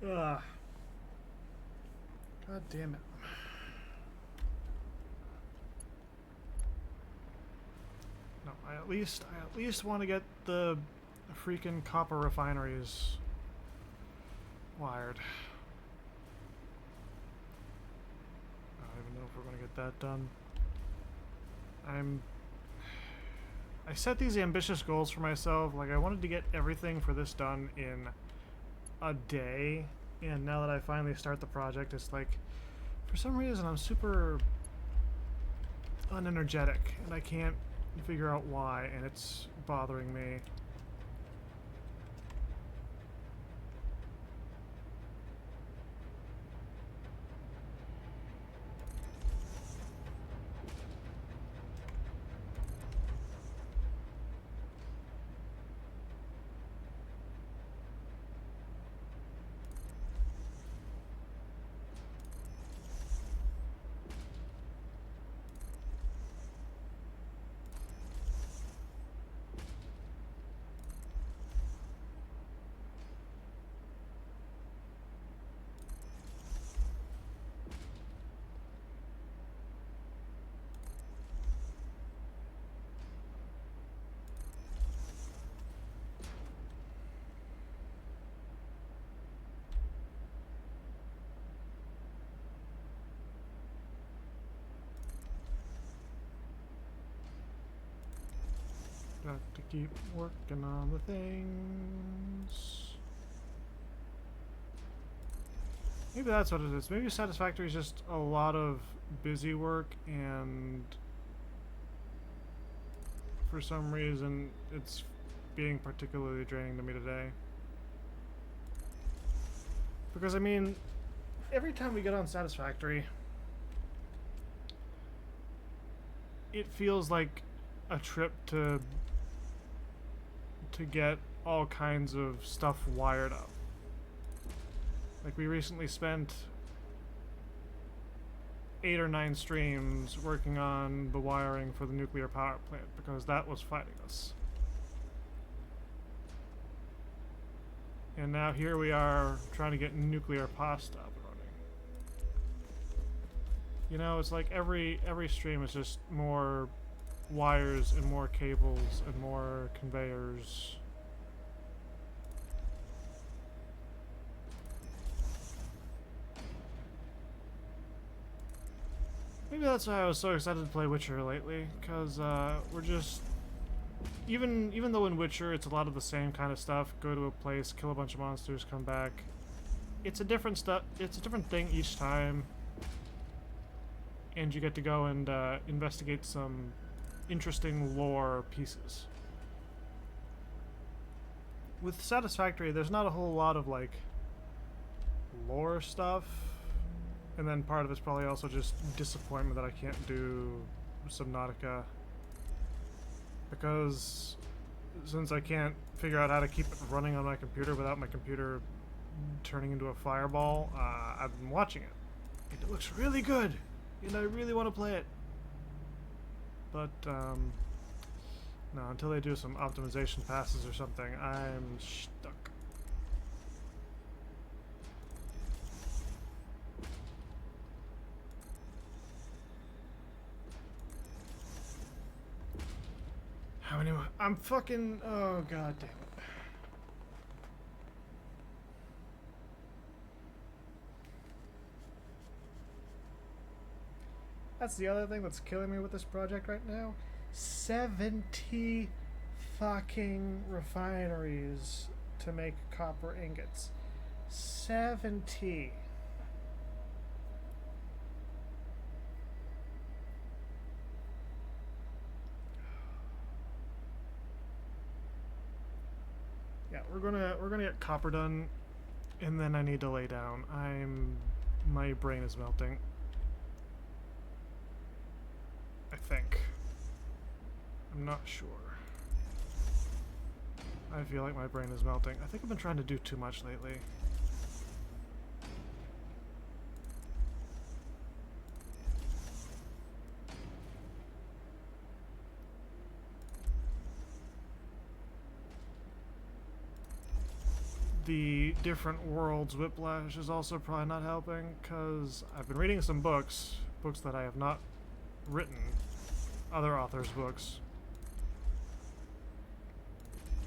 Ah, God damn it. No, I at least want to get the freaking copper refineries wired. I don't even know if we're going to get that done. I set these ambitious goals for myself. Like, I wanted to get everything for this done in a day, and now that I finally start the project, it's like, for some reason I'm super unenergetic, and I can't figure out why, and it's bothering me. Got to keep working on the things. Maybe that's what it is. Maybe Satisfactory is just a lot of busy work, and for some reason it's being particularly draining to me today. Because, I mean, every time we get on Satisfactory, it feels like a trip to get all kinds of stuff wired up. Like, we recently spent 8 or 9 streams working on the wiring for the nuclear power plant because that was fighting us. And now here we are trying to get nuclear pasta up and running. You know, it's like every stream is just more wires and more cables and more conveyors. Maybe that's why I was so excited to play Witcher lately, because we're just even though in Witcher it's a lot of the same kind of stuff, go to a place, kill a bunch of monsters, come back. It's a different thing each time, and you get to go and investigate some interesting lore pieces. With Satisfactory, there's not a whole lot of like lore stuff, and then part of it's probably also just disappointment that I can't do Subnautica, because since I can't figure out how to keep it running on my computer without my computer turning into a fireball, I've been watching it. It looks really good, and I really want to play it. But, no, until they do some optimization passes or something, I'm stuck. How many more? I'm fucking... Oh, god damn it. That's the other thing that's killing me with this project right now. 70 fucking refineries to make copper ingots. 70. Yeah, we're gonna get copper done, and then I need to lay down. My brain is melting. I think. I'm not sure. I feel like my brain is melting. I think I've been trying to do too much lately. the different worlds whiplash is also probably not helping, because I've been reading some books that I have not written, other authors' books.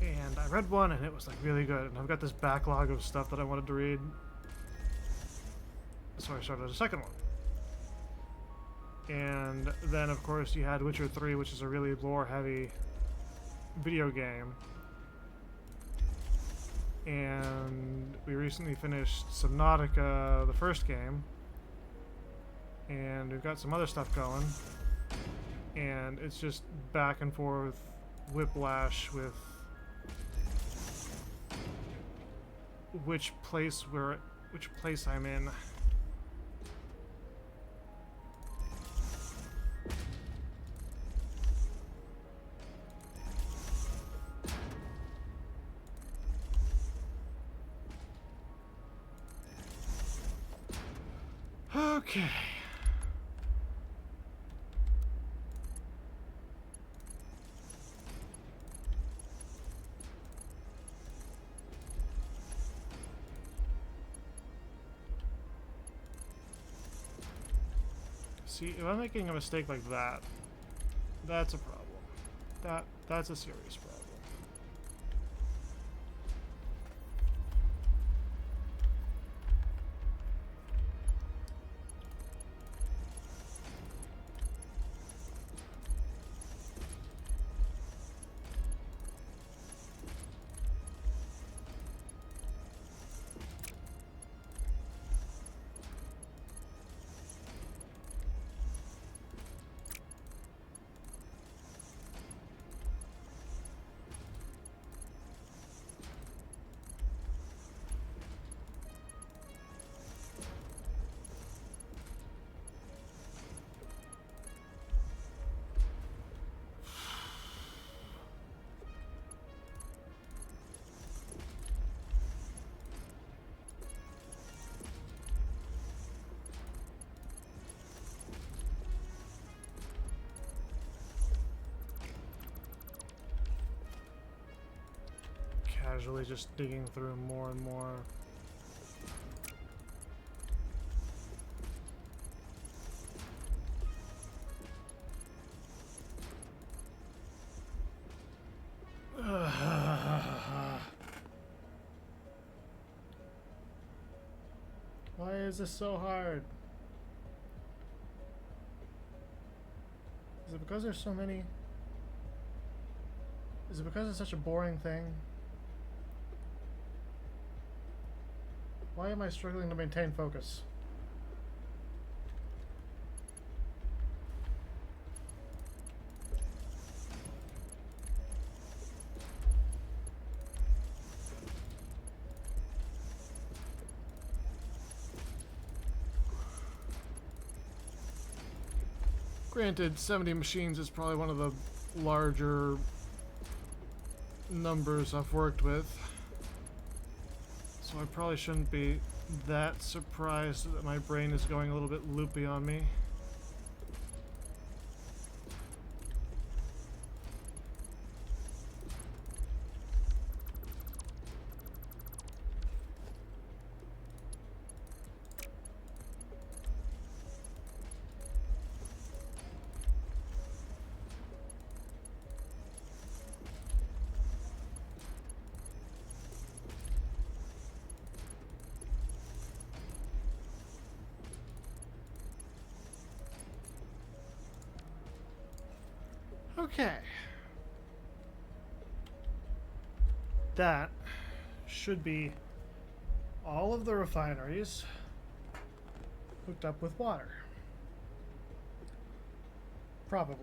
And I read one and it was like really good, and I've got this backlog of stuff that I wanted to read. So I started a second one. And then of course you had Witcher 3, which is a really lore heavy video game. And we recently finished Subnautica, the first game. And we've got some other stuff going. And it's just back and forth whiplash with which place I'm in. Okay. See, if I'm making a mistake like that, that's a problem. That's a serious problem. Casually just digging through more and more. Why is this so hard? Is it because there's so many? Is it because it's such a boring thing? Why am I struggling to maintain focus? Granted, 70 machines is probably one of the larger numbers I've worked with. So I probably shouldn't be that surprised that my brain is going a little bit loopy on me. Okay. That should be all of the refineries hooked up with water. Probably.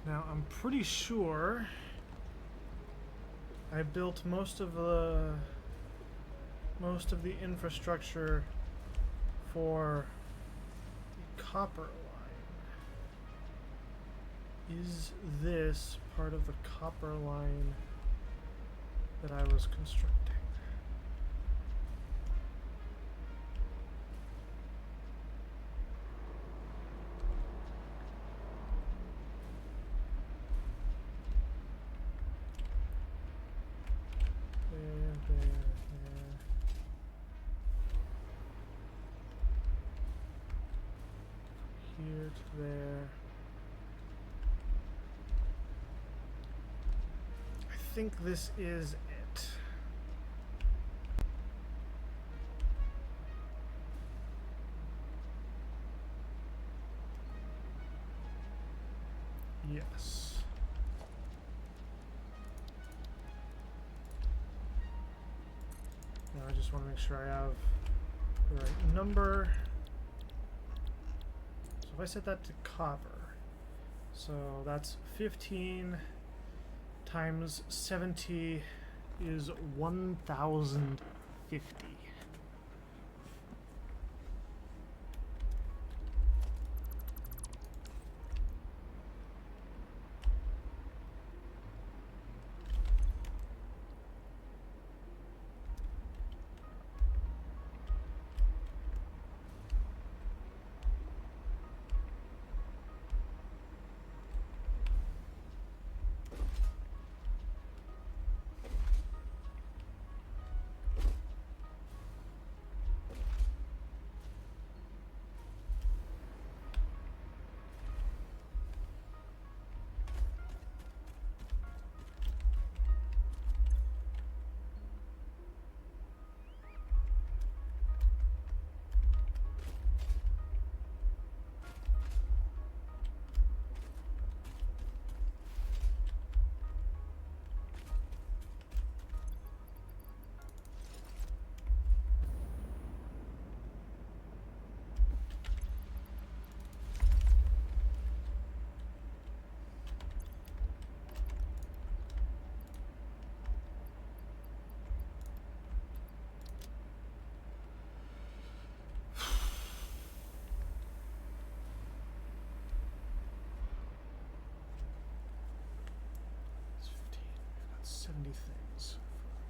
Now, I'm pretty sure I built most of the infrastructure for the copper line. Is this part of the copper line that I was constructing. There. Here to there. I think this is it. Yes. Now I just want to make sure I have the right number. So if I set that to copper, so that's 15 times 70 is 1,050. It's 15. I got 70 things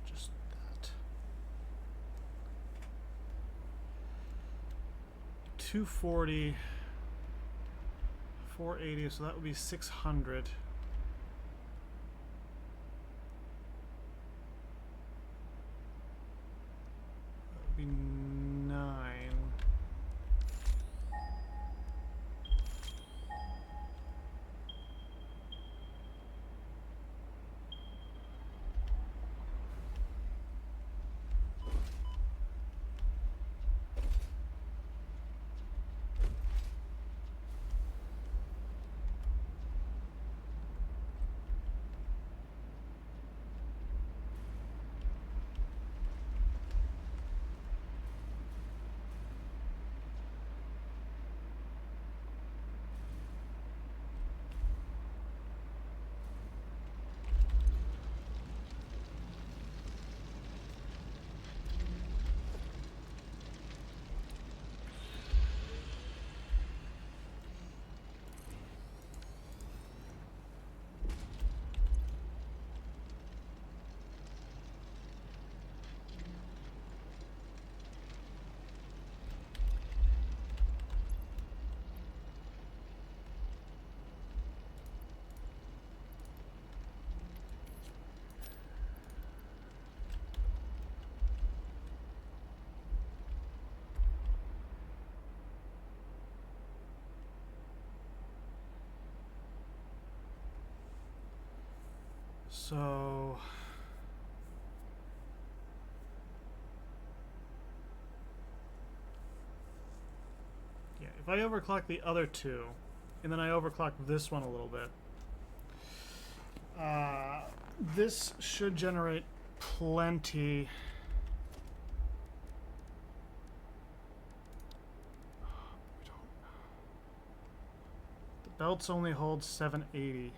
for just that. 240, 480, so that would be 600. That would be 9. So yeah, if I overclock the other two, and then I overclock this one a little bit, this should generate plenty. The belts only hold 780.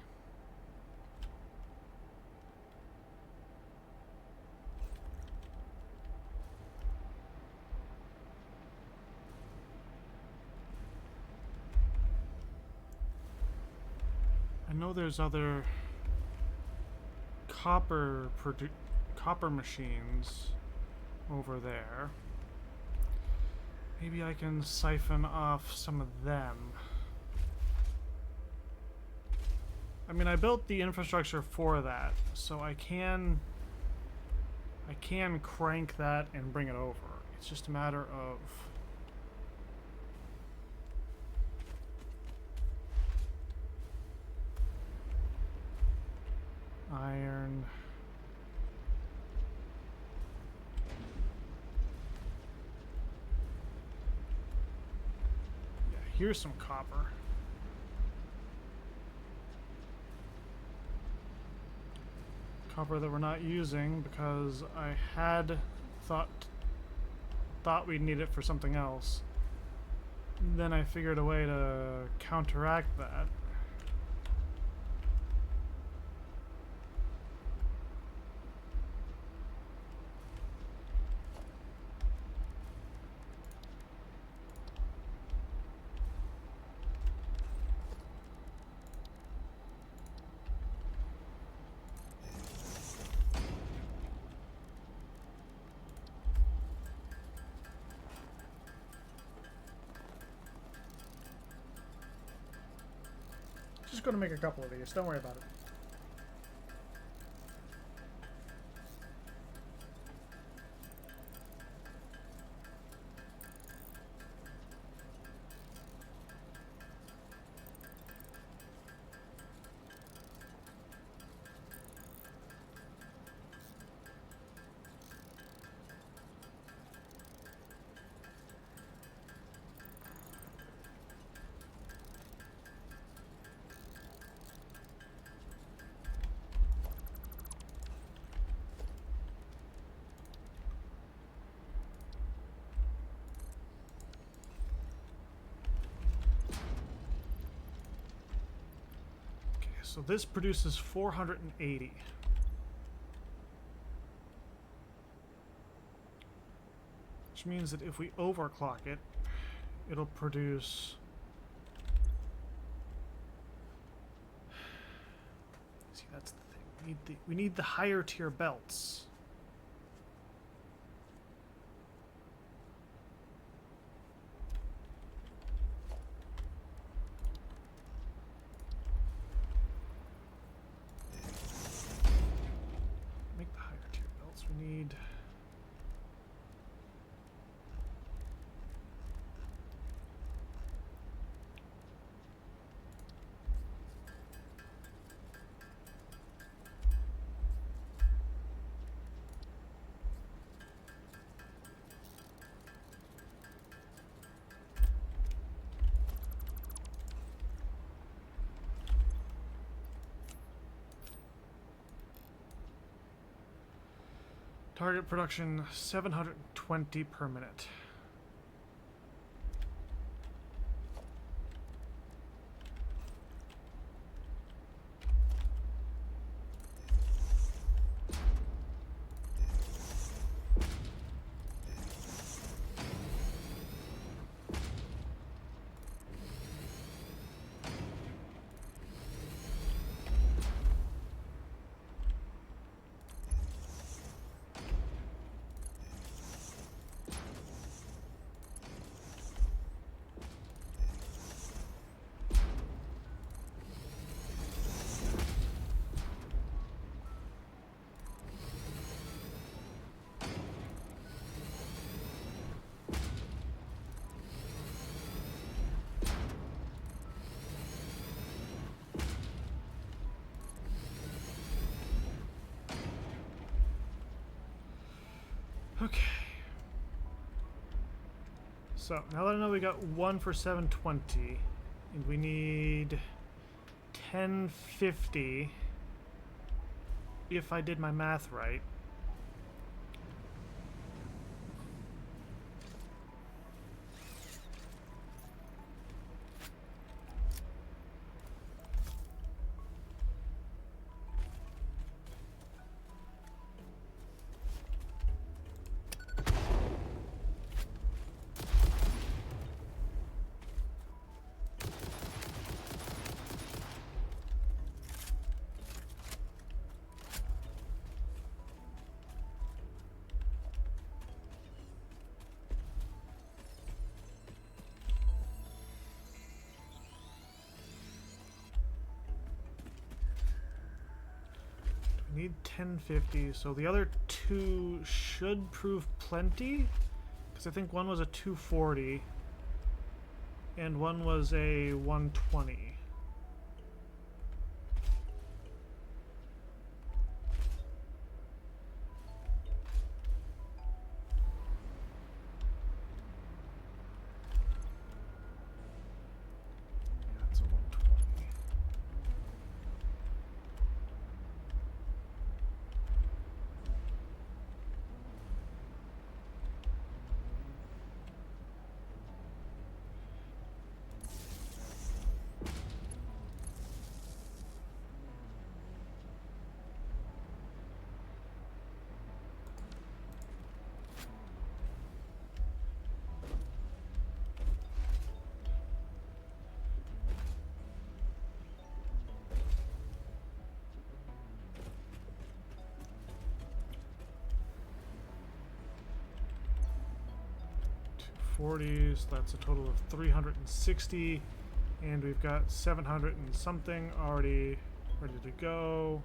I know there's other copper copper machines over there. Maybe I can siphon off some of them. I mean, I built the infrastructure for that, so I can crank that and bring it over. It's just a matter of iron. Yeah, here's some copper. Copper that we're not using because I had thought we'd need it for something else. Then I figured a way to counteract that. Just going to make a couple of these. Don't worry about it. So this produces 480. Which means that if we overclock it, it'll produce... See, that's the thing. We need the higher tier belts. Target production 720 per minute. Okay. So now that I know we got one for 720, and we need 1050 if I did my math right. Need 1050, so the other two should prove plenty, because I think one was a 240 and one was a 120. That's a 120. So that's a total of 360, and we've got 700 and something already ready to go.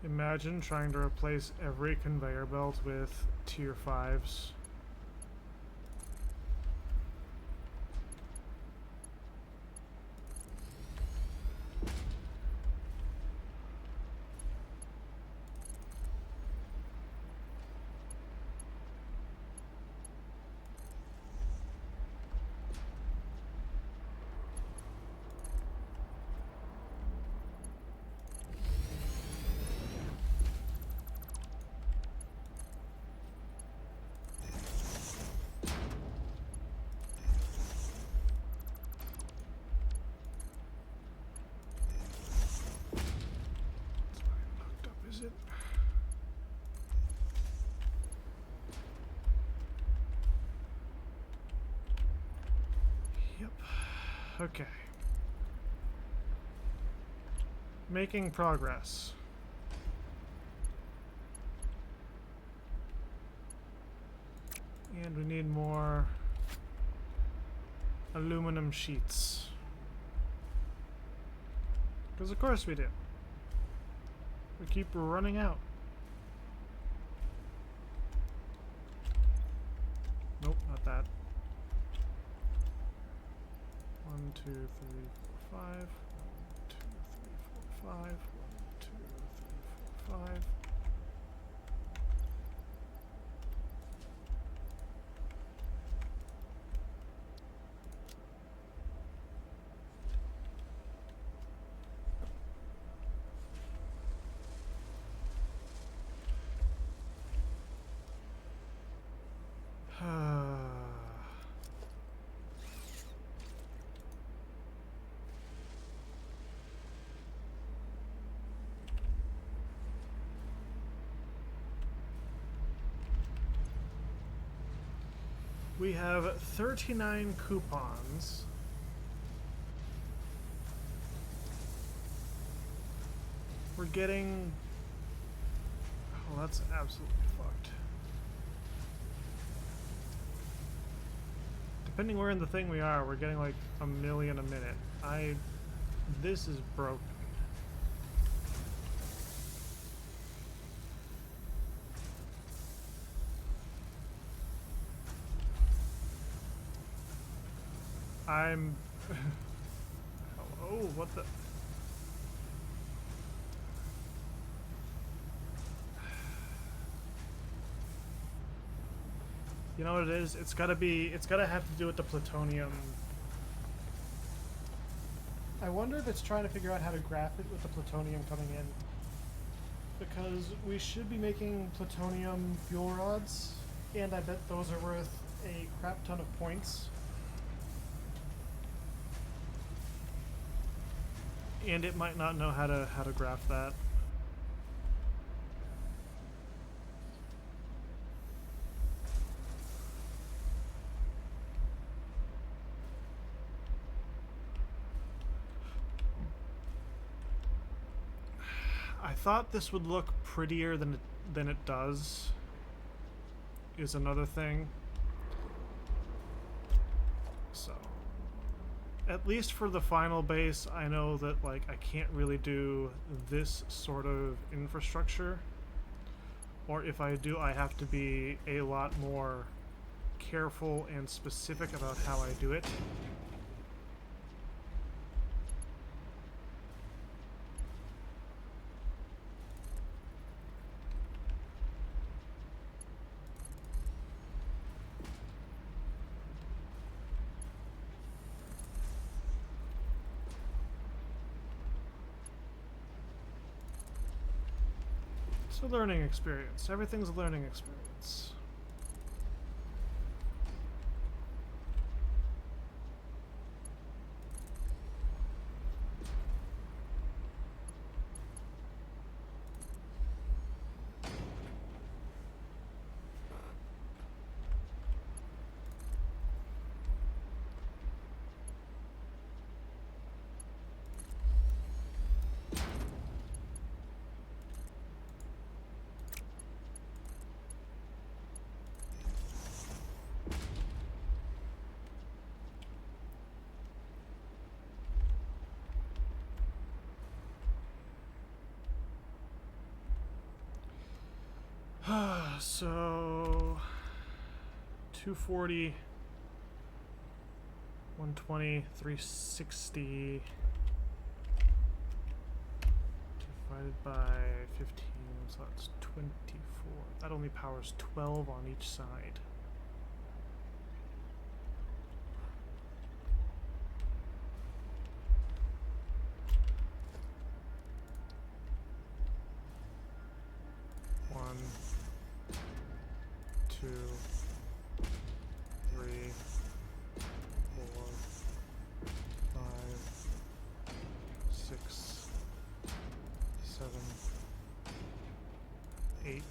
Imagine trying to replace every conveyor belt with tier 5s. Okay. Making progress. And we need more aluminum sheets. Because of course we do. We keep running out. Nope, not that. 1, 2, 3, 4, 5. 1, 2, 3, 4, 5. 1, 2, 3, 4, 5. We have 39 coupons. We're getting... Oh, that's absolutely fucked. Depending where in the thing we are, we're getting like 1 million a minute. This is broken. I'm... Hello? What the... You know what it is? It's gotta have to do with the plutonium. I wonder if it's trying to figure out how to graph it with the plutonium coming in. Because we should be making plutonium fuel rods, and I bet those are worth a crap ton of points. And it might not know how to graph that. I thought this would look prettier than it does. Is another thing. So, at least for the final base, I know that like I can't really do this sort of infrastructure. Or if I do, I have to be a lot more careful and specific about how I do it. It's a learning experience. Everything's a learning experience. So 240, 120, 360 divided by 15, so that's 24. That only powers 12 on each side. One, 2, 3, 4, 5, 6, 7, 8, 9,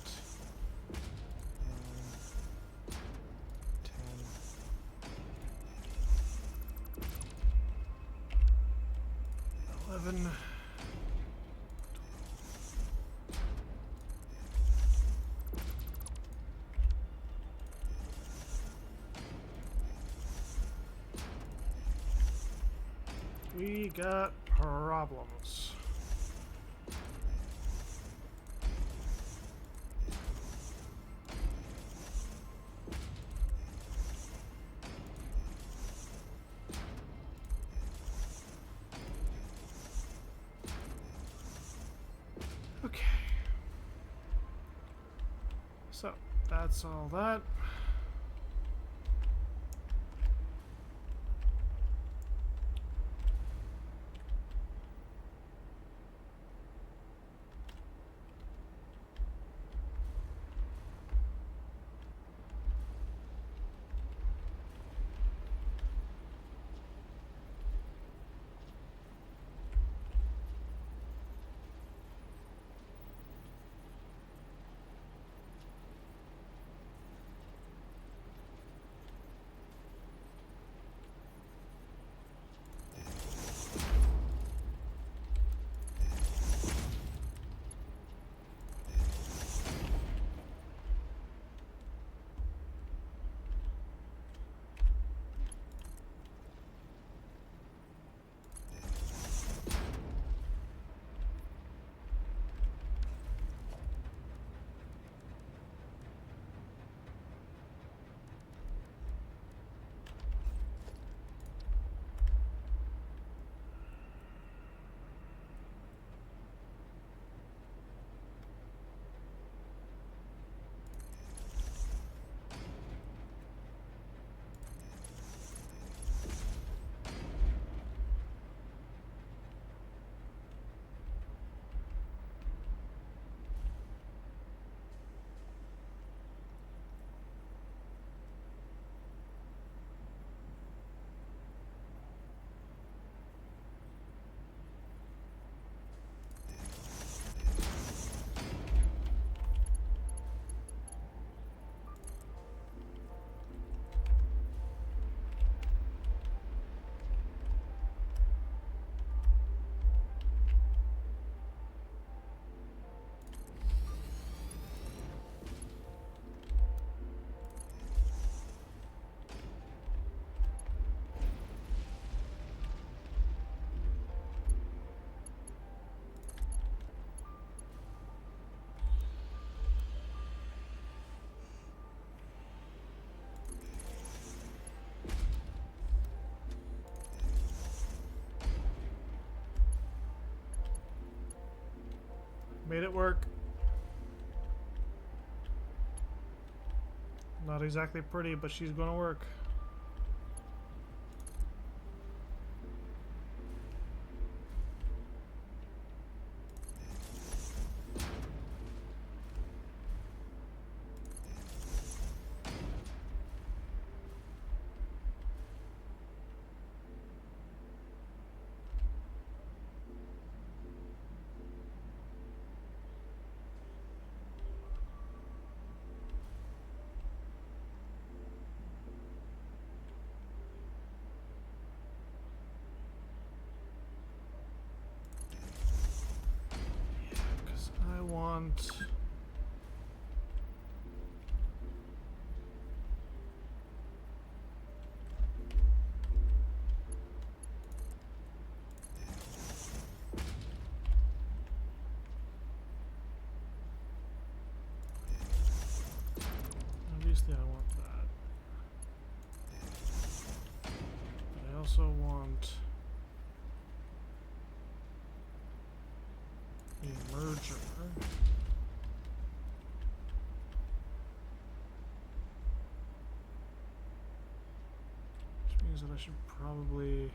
10, 11. We got problems. Okay. So, that's all that. Made it work. Not exactly pretty, but she's gonna work. Want obviously I want that, but I also want a merger. Which means that I should probably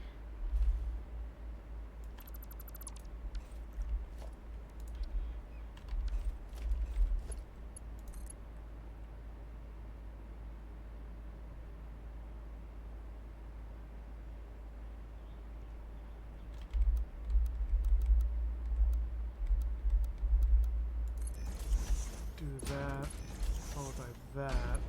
do that, followed by that.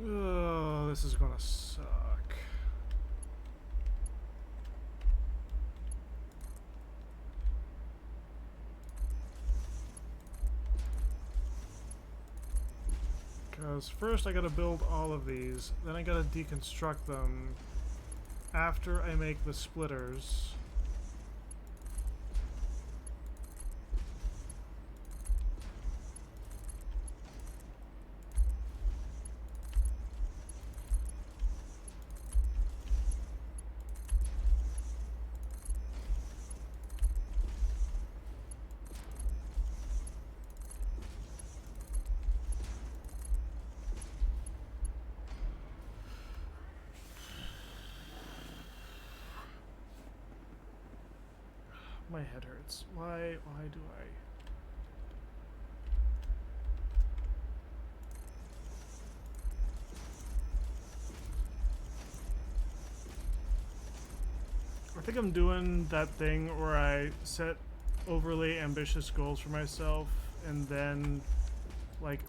Oh, this is gonna suck. Because first I gotta build all of these, then I gotta deconstruct them after I make the splitters. My head hurts. Why do I? I think I'm doing that thing where I set overly ambitious goals for myself and then like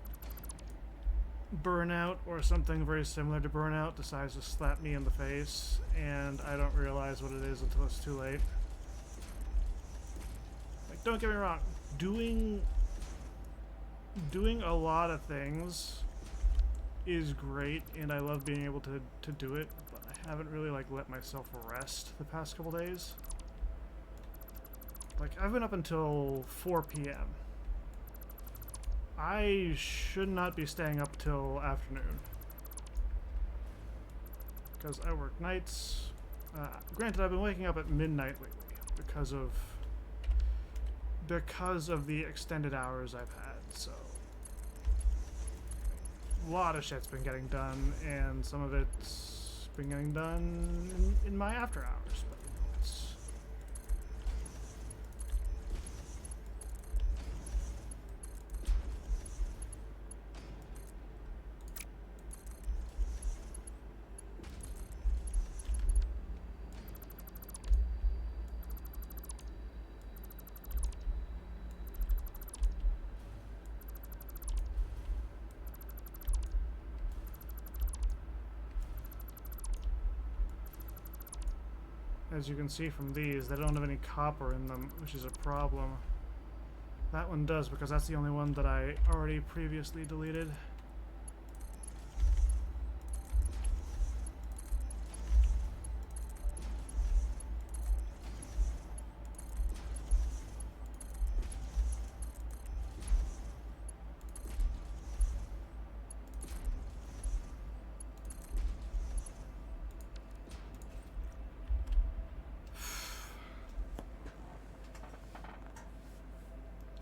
burnout or something very similar to burnout decides to slap me in the face and I don't realize what it is until it's too late. Like, don't get me wrong, doing a lot of things is great and I love being able to do it, but I haven't really like let myself rest the past couple days. Like, I've been up until 4 p.m. I should not be staying up till afternoon because I work nights. Granted, I've been waking up at midnight lately because of the extended hours I've had, so a lot of shit's been getting done, and some of it's been getting done in my after hours. But it's as you can see from these, they don't have any copper in them, which is a problem. That one does, because that's the only one that I already previously deleted.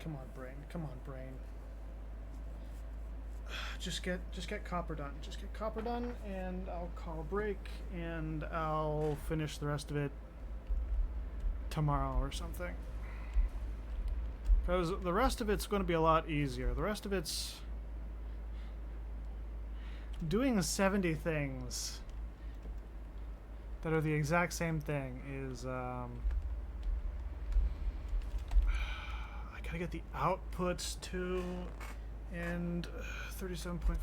Come on, brain. Come on, brain. Just get copper done. Just get copper done, and I'll call a break, and I'll finish the rest of it tomorrow or something. Because the rest of it's going to be a lot easier. The rest of it's doing 70 things that are the exact same thing is I gotta get the outputs too, and 37.5.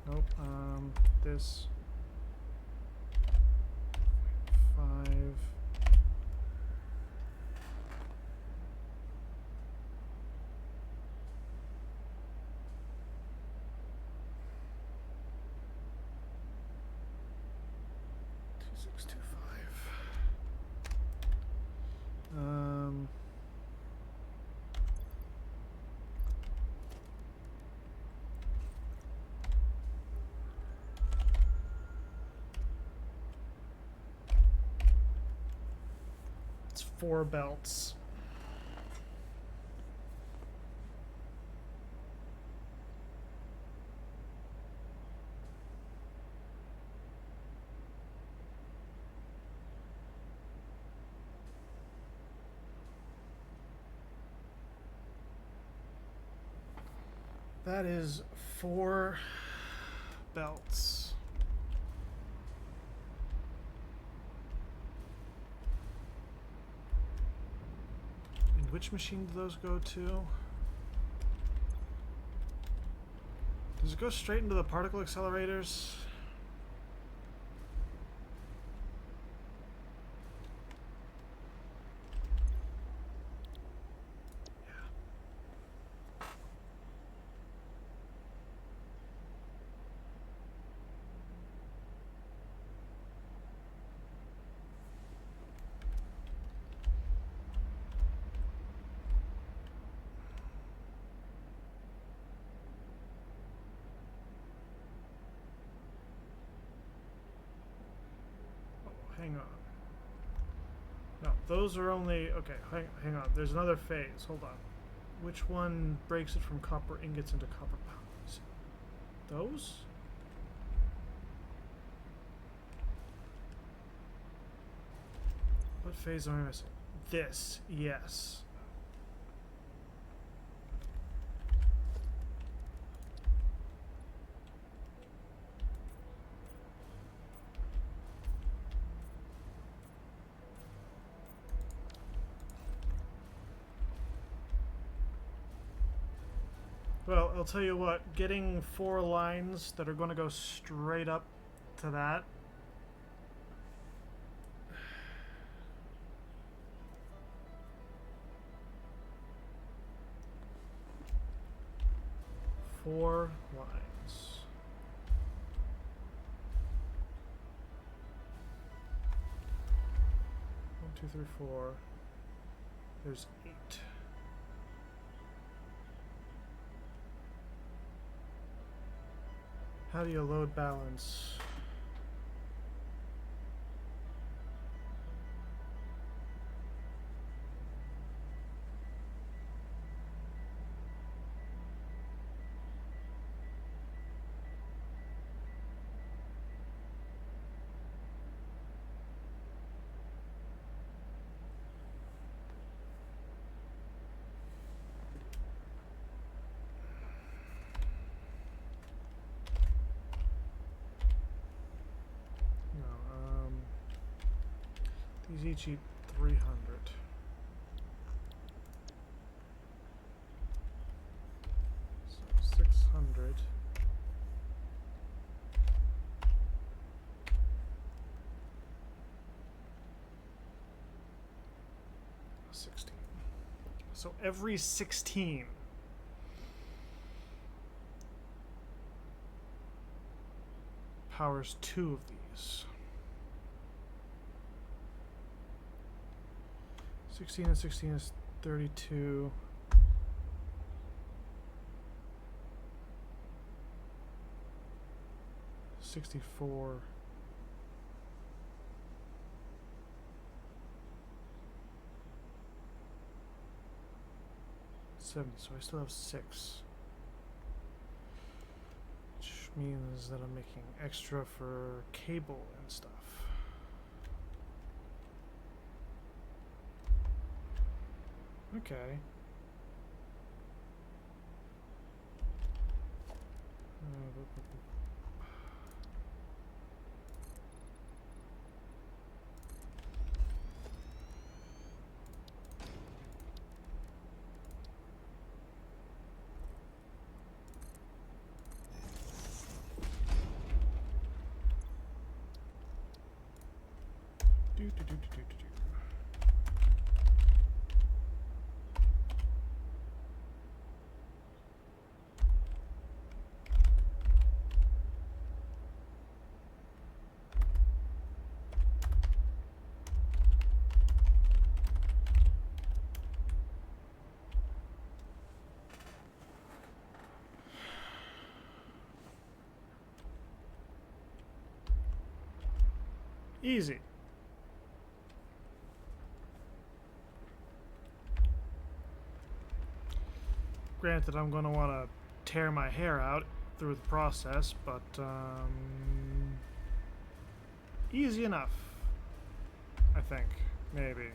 Nope. This 5. It's 4 belts. That is 4 belts. And which machine do those go to? Does it go straight into the particle accelerators? Hang on. No, those are only... Okay, hang on. There's another phase. Hold on. Which one breaks it from copper ingots into copper powders? Those? What phase am I missing? This. Yes. Well, I'll tell you what, getting 4 lines that are going to go straight up to that. Four lines. One, two, three, four. There's 8. How do you load balance? These each eat 300. So 600. So every 16 powers 2 of these. 16 and 16 is 32. $64. 70, so I still have 6. Which means that I'm making extra for cable and stuff. Okay. Easy. Granted, I'm going to want to tear my hair out through the process, but easy enough, I think, maybe.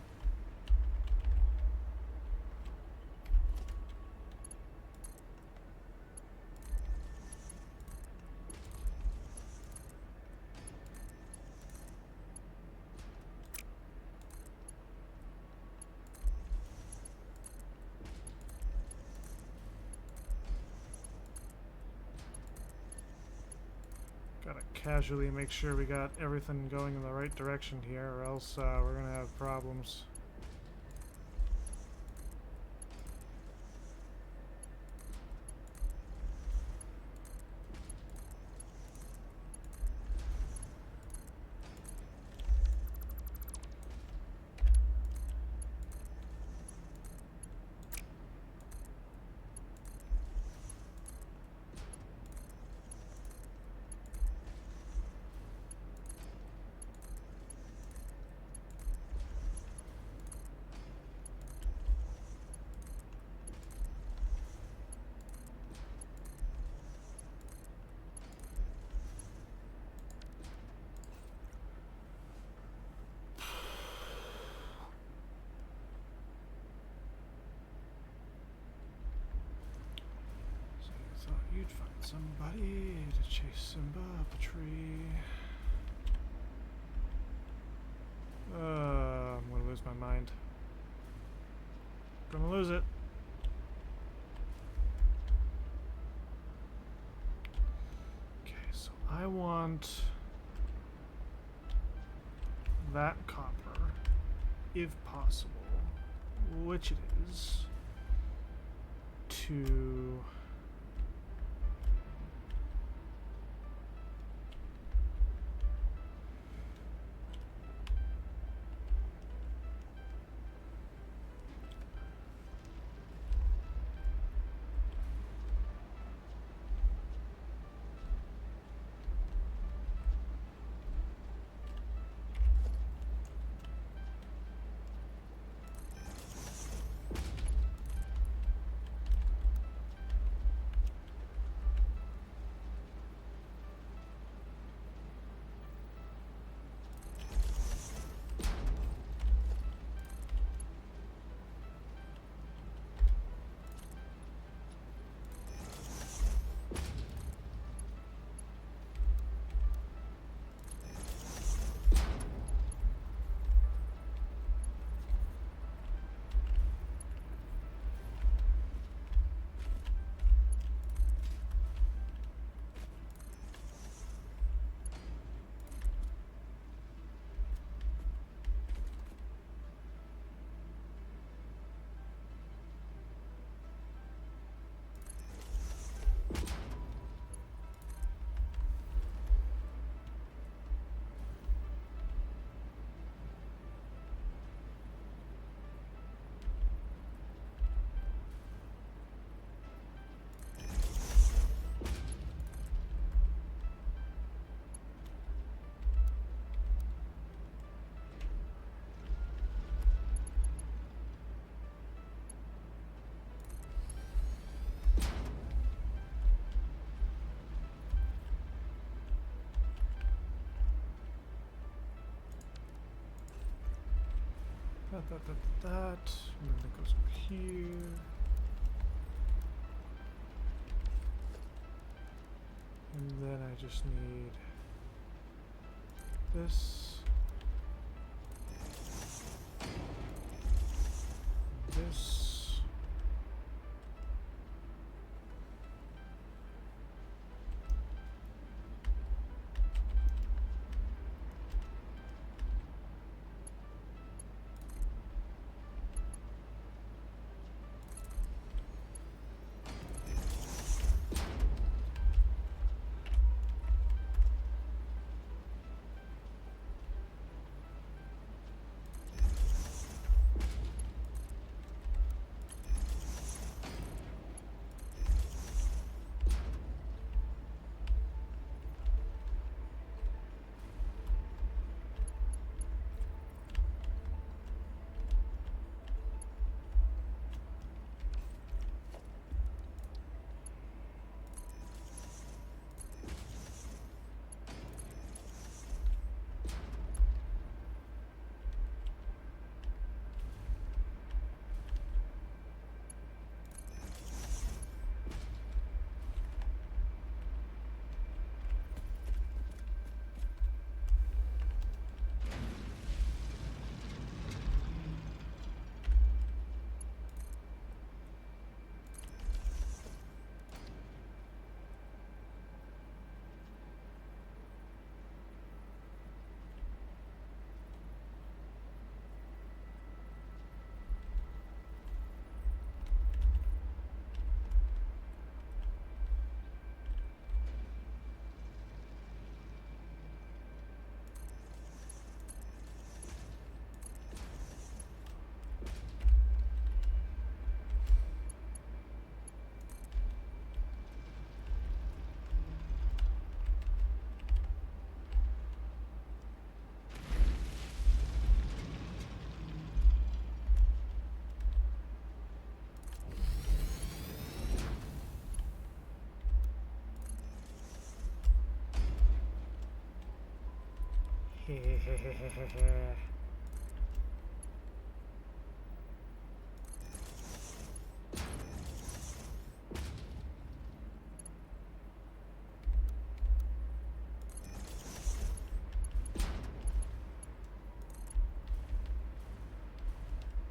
Gotta casually make sure we got everything going in the right direction here, or else we're gonna have problems. You'd find somebody to chase him up a tree. I'm gonna lose my mind. Gonna lose it. Okay, so I want that copper, if possible, which it is, to that. And then that goes over here. And then I just need this. This.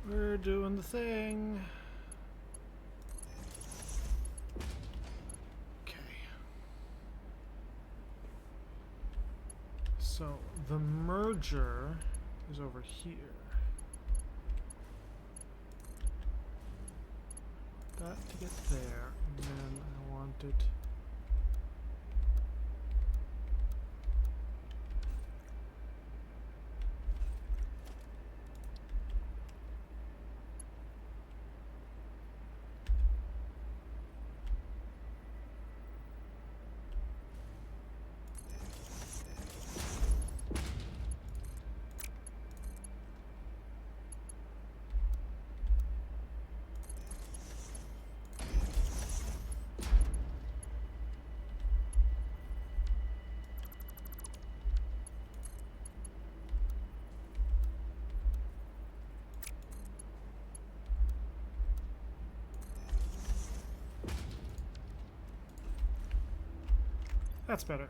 We're doing the thing. Okay. So the merger is over here. That to get there, and then I want it. That's better.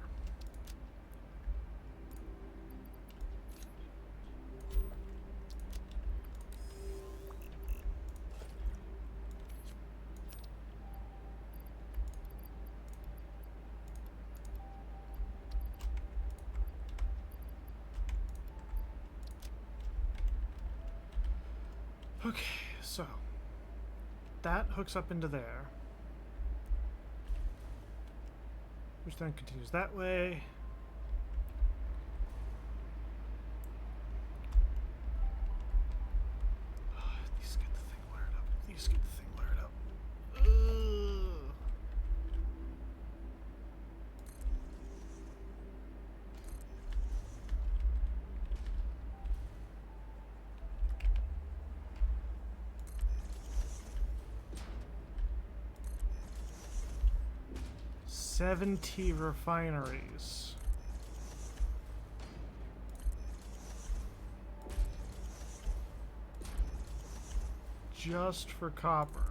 Okay, so that hooks up into there, which then continues that way. These get the thing wired up. These get the thing wired up. Ugh. 70 refineries. just for copper.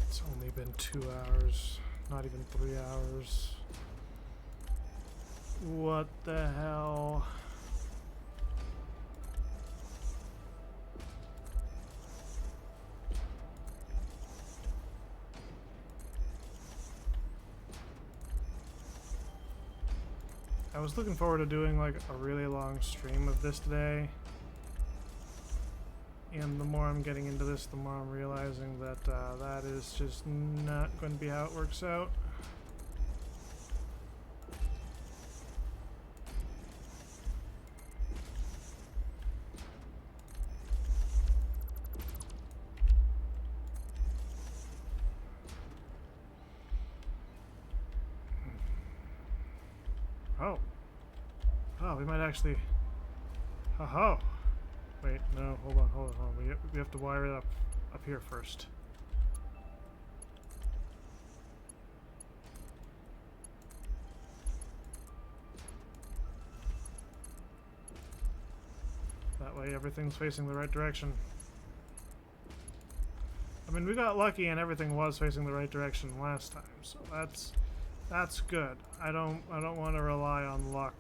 It's only been 2 hours, not even 3 hours. What the hell? I was looking forward to doing like a really long stream of this today. And the more I'm getting into this, the more I'm realizing that that is just not going to be how it works out. Oh. Oh, we might actually... Oh. Wait, no, hold on. We have to wire it up here first. That way everything's facing the right direction. I mean, we got lucky and everything was facing the right direction last time, so that's good. I don't want to rely on luck.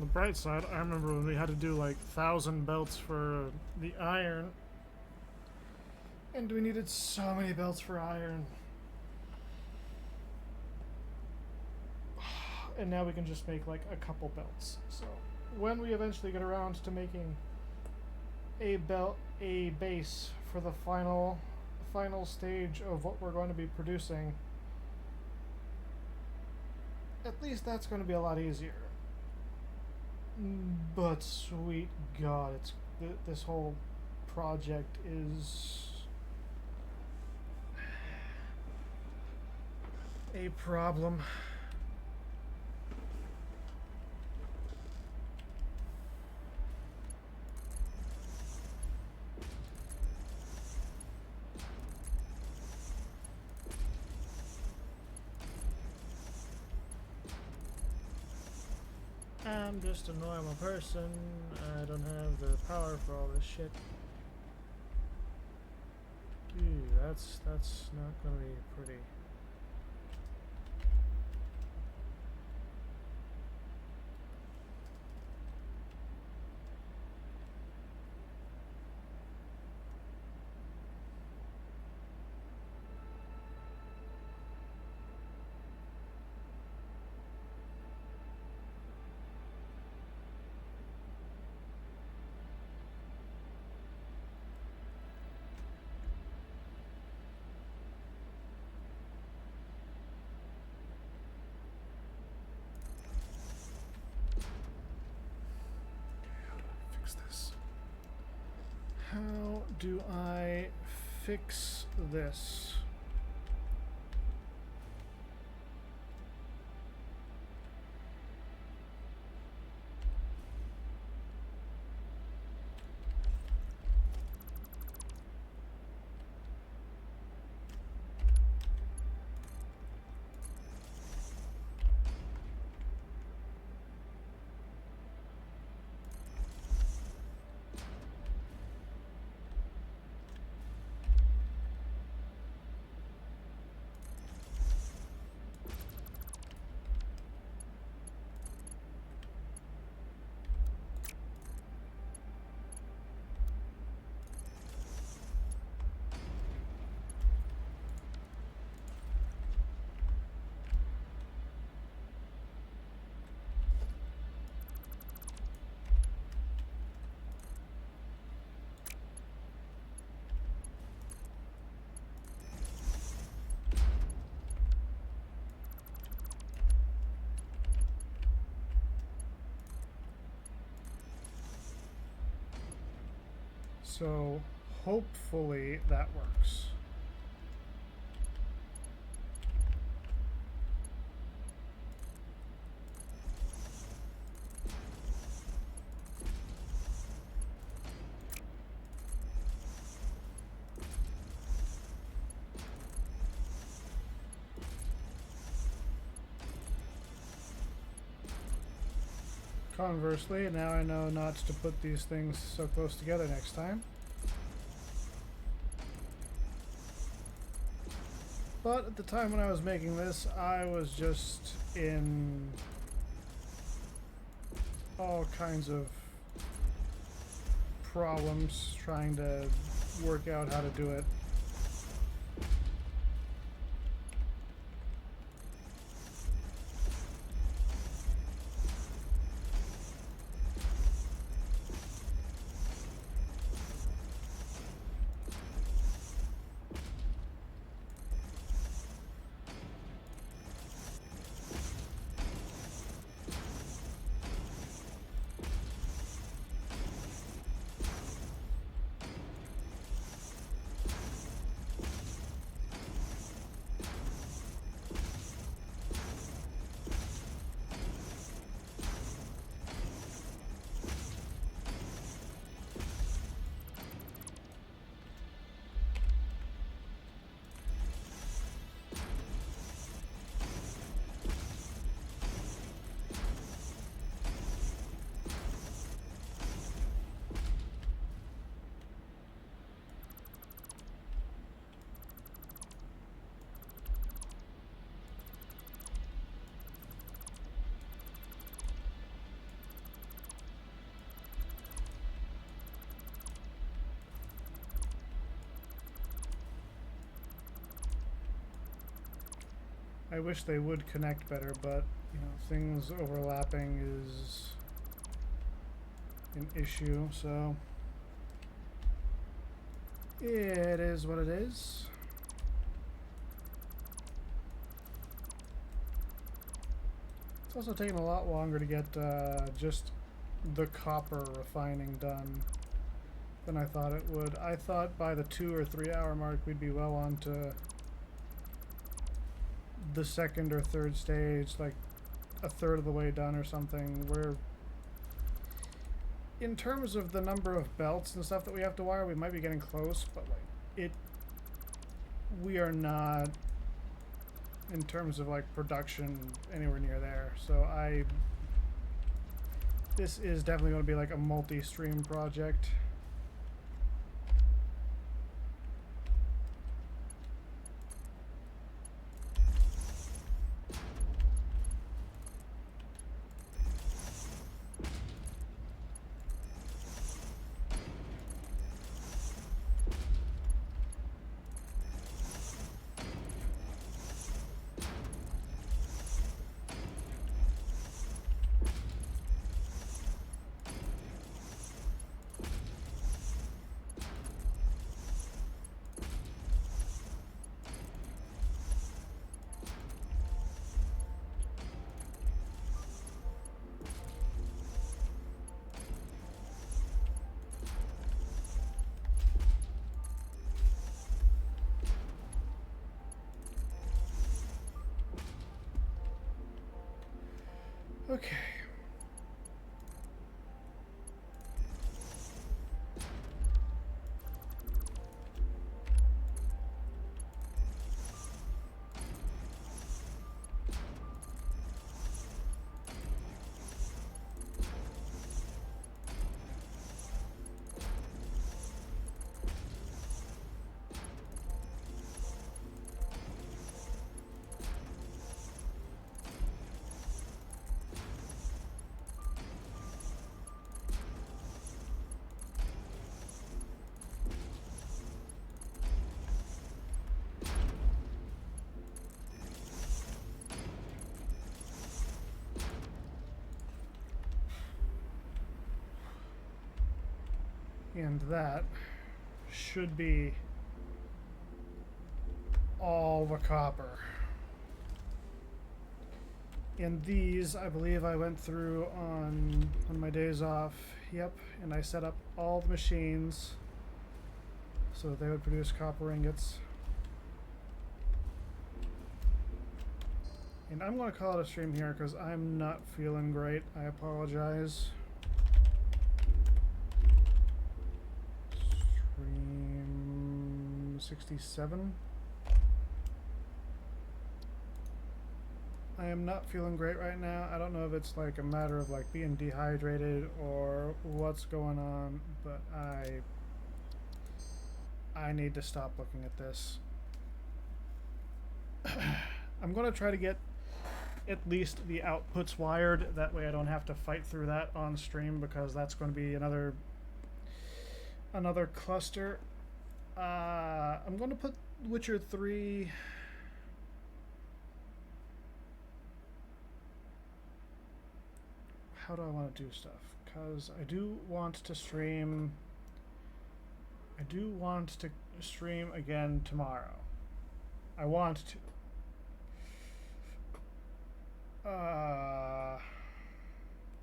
the bright side, I remember when we had to do like 1,000 belts for the iron. And we needed so many belts for iron. And now we can just make like a couple belts. So when we eventually get around to making a base for the final stage of what we're going to be producing, at least that's going to be a lot easier. But sweet God, this whole project is a problem. I'm just a normal person. I don't have the power for all this shit. Ew, that's not gonna be pretty. How do I fix this? So hopefully that works. Conversely, now I know not to put these things so close together next time. But at the time when I was making this, I was just in all kinds of problems trying to work out how to do it. I wish they would connect better, but you know, things overlapping is an issue, so it is what it is. It's also taking a lot longer to get just the copper refining done than I thought it would. I thought by the 2 or 3 hour mark we'd be well on to the second or third stage, like a third of the way done or something. We're, in terms of the number of belts and stuff that we have to wire, we might be getting close, but like we are not, in terms of like production, anywhere near there. So this is definitely going to be like a multi-stream project. Okay. And that should be all the copper. And these, I believe I went through on my days off. Yep, and I set up all the machines so that they would produce copper ingots. And I'm going to call it a stream here because I'm not feeling great. I apologize. Stream 67. I am not feeling great right now. I don't know if it's like a matter of like being dehydrated or what's going on, but I need to stop looking at this. I'm going to try to get at least the outputs wired. That way I don't have to fight through that on stream, because that's going to be another cluster. I'm going to put Witcher 3... How do I want to do stuff? Because I do want to stream... I do want to stream again tomorrow. I want to.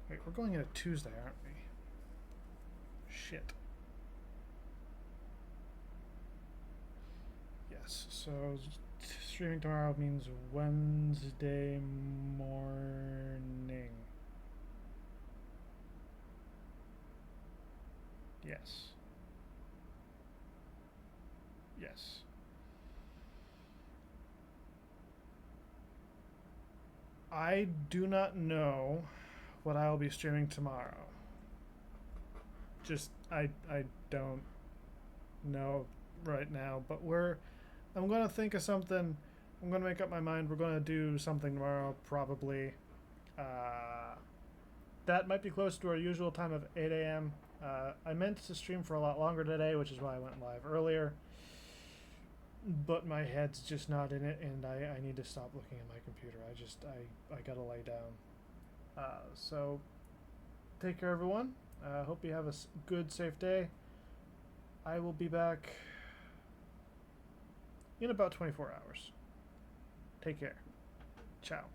Wait, we're going into Tuesday, aren't we? Shit. Yes, so streaming tomorrow means Wednesday morning. Yes. Yes. I do not know what I'll be streaming tomorrow. Just, I don't know right now, but I'm going to think of something. I'm going to make up my mind. We're going to do something tomorrow, probably. That might be close to our usual time of 8 a.m. I meant to stream for a lot longer today, which is why I went live earlier. but my head's just not in it, and I need to stop looking at my computer. I gotta lay down. So take care, everyone. Hope you have a good, safe day. I will be back in about 24 hours. Take care. Ciao.